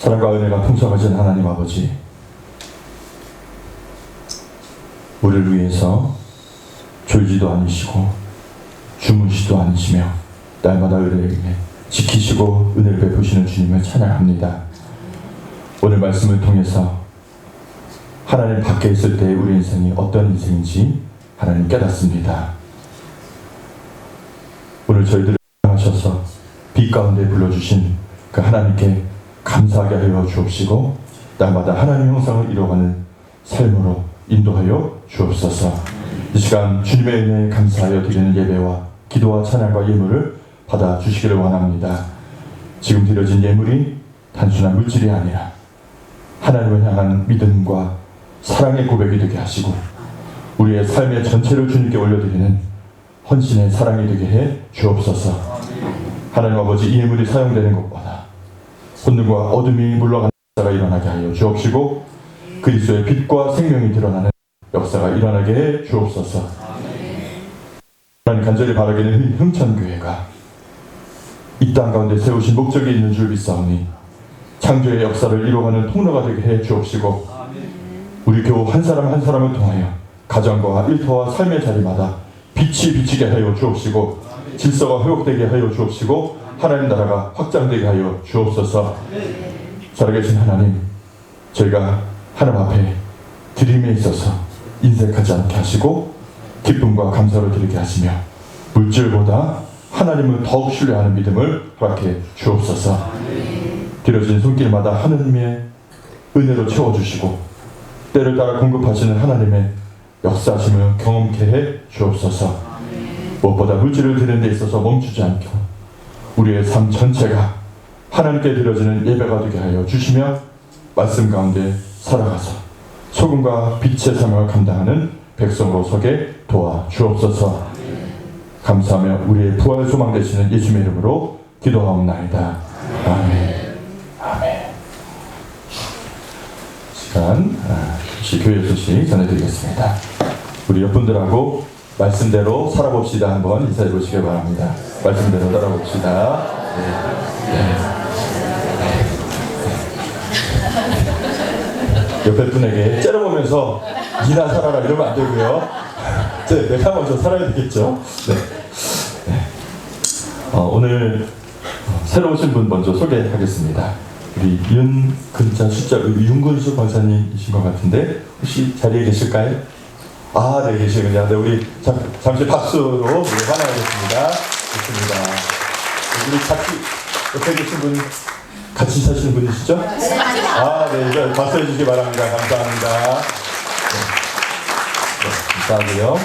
사랑과 은혜가 풍성하신 하나님 아버지, 우리를 위해서 졸지도 않으시고 주무시도 않으시며 날마다 의뢰에 지키시고 은혜를 베푸시는 주님을 찬양합니다. 오늘 말씀을 통해서 하나님 밖에 있을 때 우리 인생이 어떤 인생인지 하나님 깨닫습니다. 오늘 저희들을 사랑하셔서 빛 가운데 불러주신 그 하나님께 감사하게 하여 주옵시고 날마다 하나님의 형상을 이뤄가는 삶으로 인도하여 주옵소서. 이 시간 주님의 은혜에 감사하여 드리는 예배와 기도와 찬양과 예물을 받아주시기를 원합니다. 지금 드려진 예물이 단순한 물질이 아니라 하나님을 향한 믿음과 사랑의 고백이 되게 하시고 우리의 삶의 전체를 주님께 올려드리는 헌신의 사랑이 되게 해 주옵소서. 하나님 아버지, 이 예물이 사용되는 것보다 혼돈과 어둠이 물러가는 역사가 일어나게 하여 주옵시고 그리스도의 빛과 생명이 드러나는 역사가 일어나게 해 주옵소서. 하나님 간절히 바라기는 흥천교회가 이 땅 가운데 세우신 목적이 있는 줄 믿사오니 창조의 역사를 이루어가는 통로가 되게 해 주옵시고 우리 교우 한 사람 한 사람을 통하여 가정과 일터와 삶의 자리마다 빛이 비치게 하여 주옵시고 질서가 회복되게 하여 주옵시고 하나님 나라가 확장되게 하여 주옵소서. 살아계신 하나님, 저희가 하나님 앞에 드림에 있어서 인색하지 않게 하시고 기쁨과 감사를 드리게 하시며 물질보다 하나님을 더욱 신뢰하는 믿음을 허락해 주옵소서. 드려진 손길마다 하나님의 은혜로 채워주시고 때를 따라 공급하시는 하나님의 역사하심을 경험케 해 주옵소서. 무엇보다 물질을 드리는 데 있어서 멈추지 않고 우리의 삶 전체가 하나님께 드려지는 예배가 되게 하여 주시며 말씀 가운데 살아가서 소금과 빛의 삶을 감당하는 백성으로 서게 도와 주옵소서. 감사하며 우리의 부활 소망 되시는 예수님의 이름으로 기도하옵나이다. 아멘. 아멘. 시간 교회 소식 전해드리겠습니다. 우리 옆분들하고 말씀대로 살아봅시다. 한번 인사해 보시기 바랍니다. 말씀대로 살아봅시다. 옆에 분에게 째려보면서 니나 살아라 이러면 안 되고요. 내가 먼저 살아야 되겠죠. 오늘 새로 오신 분 먼저 소개하겠습니다. 우리 윤근자 숫자 윤근수 권사님이신 것 같은데 혹시 자리에 계실까요? 네, 계시군요. 네, 우리 잠시 박수로 환영하겠습니다. 좋습니다. 우리 같이 옆에 계신 분 같이 사시는 분이시죠? 네, 이제 박수 해주시기 바랍니다. 감사합니다. 감사하고요.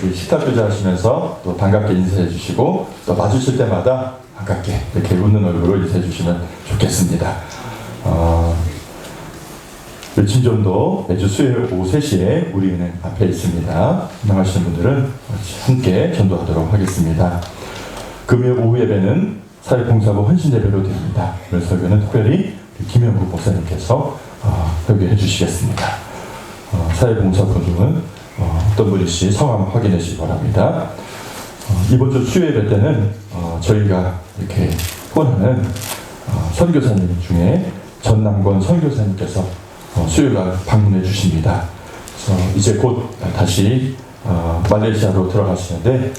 우리 식탁 교제하시면서 또 반갑게 인사해 주시고 또 마주칠 때마다 반갑게 이렇게 웃는 얼굴로 인사해 주시면 좋겠습니다. 외침전도 매주 수요일 오후 3시에 우리 은행 앞에 있습니다. 운영하시는 분들은 함께 전도하도록 하겠습니다. 금요일 오후 예배는 사회봉사부 헌신예배로 드립니다. 오늘 설교는 특별히 김영국 목사님께서 설교해 주시겠습니다. 사회봉사분은 어떤 분이시 성함 확인해 주시기 바랍니다. 이번 주 수요 예배 때는 저희가 이렇게 후원하는 선교사님 중에 전남권 선교사님께서 수요일날 방문해 주십니다. 그래서 이제 곧 다시 말레이시아로 들어가시는데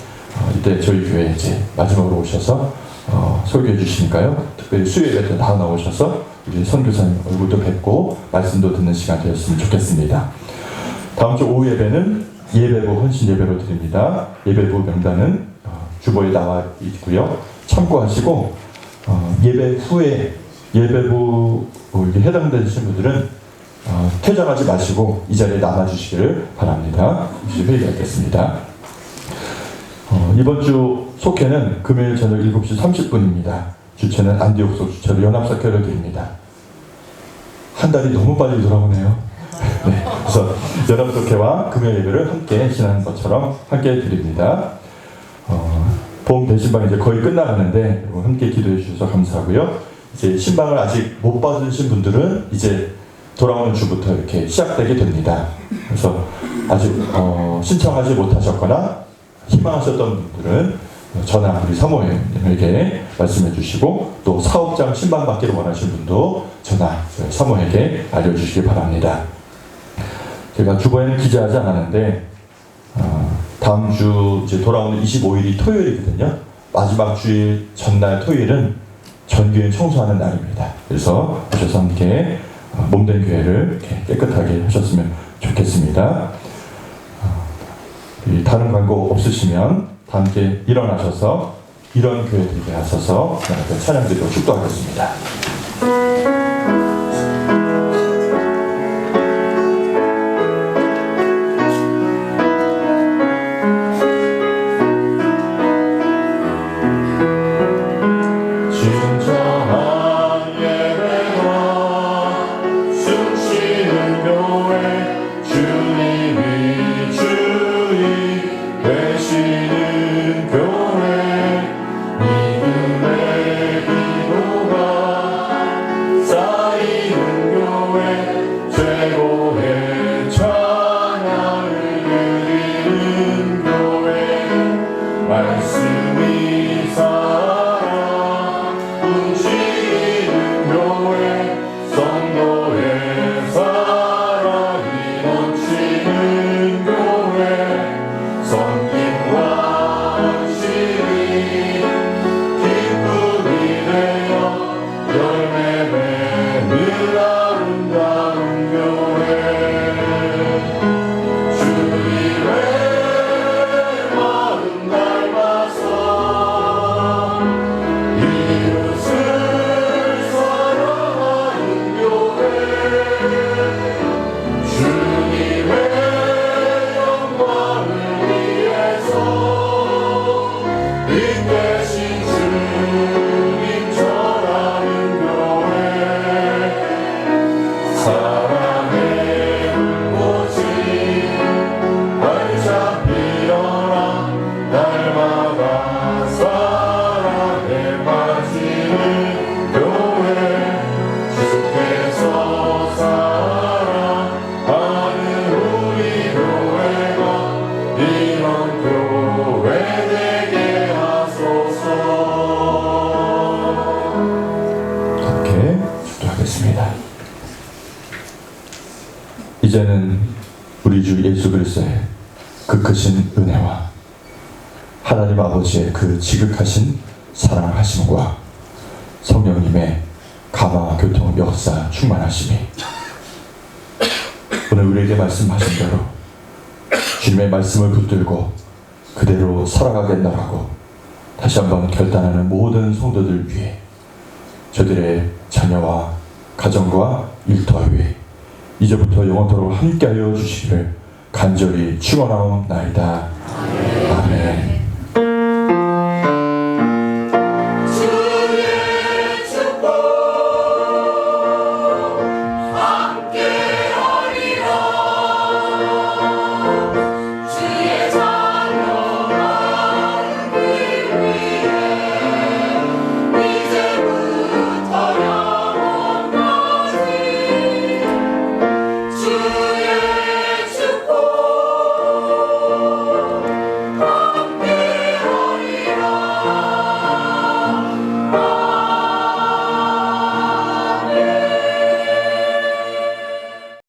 이때 저희 교회에 이제 마지막으로 오셔서 설교해 주시니까요. 특별히 수요 예배 때 다 나오셔서 우리 선교사님 얼굴도 뵙고 말씀도 듣는 시간 되었으면 좋겠습니다. 다음 주 오후 예배는 예배부 헌신 예배로 드립니다. 예배부 명단은 주보에 나와 있고요. 참고하시고 예배 후에 예배부 해당되신 분들은 퇴장하지 마시고 이 자리에 남아주시기를 바랍니다. 이제 회의하겠습니다. 이번 주 속회는 금요일 저녁 7시 30분입니다. 주체는 안디옥소 주체로 연합석회를 드립니다. 한 달이 너무 빨리 돌아오네요. 네, 그래서 연합석회와 금요일 예배를 함께 지난 것처럼 함께 드립니다. 봄 대신방 이제 거의 끝나가는데 여러분 함께 기도해 주셔서 감사하고요. 이제 신방을 아직 못 받으신 분들은 이제 돌아오는 주부터 이렇게 시작되게 됩니다. 그래서 아직 신청하지 못하셨거나 희망하셨던 분들은 전화 우리 사모님에게 말씀해 주시고, 또 사업장 신방 받기를 원하시는 분도 전화 사모에게 알려주시기 바랍니다. 제가 주보에는 기재하지 않았는데 다음 주 이제 돌아오는 25일이 토요일이거든요. 마지막 주일 전날 토요일은 전교인 청소하는 날입니다. 그래서 오셔서 함께 몸된 교회를 이렇게 깨끗하게 하셨으면 좋겠습니다. 다른 광고 없으시면 다 함께 일어나셔서 이런 교회들에게 나서서 찬양드리고 축도하겠습니다. 이제는 우리 주 예수 그리스도의 그 크신 은혜와 하나님 아버지의 그 지극하신 사랑하심과 성령님의 감화 교통 역사 충만하심이 오늘 우리에게 말씀하신 대로 주님의 말씀을 붙들고 그대로 살아가겠노라고 다시 한번 결단하는 모든 성도들 위해 저들의 자녀와 가정과 일터 위에 이제부터 영원토록 함께하여 주시기를 간절히 축원하옵나이다. 아멘.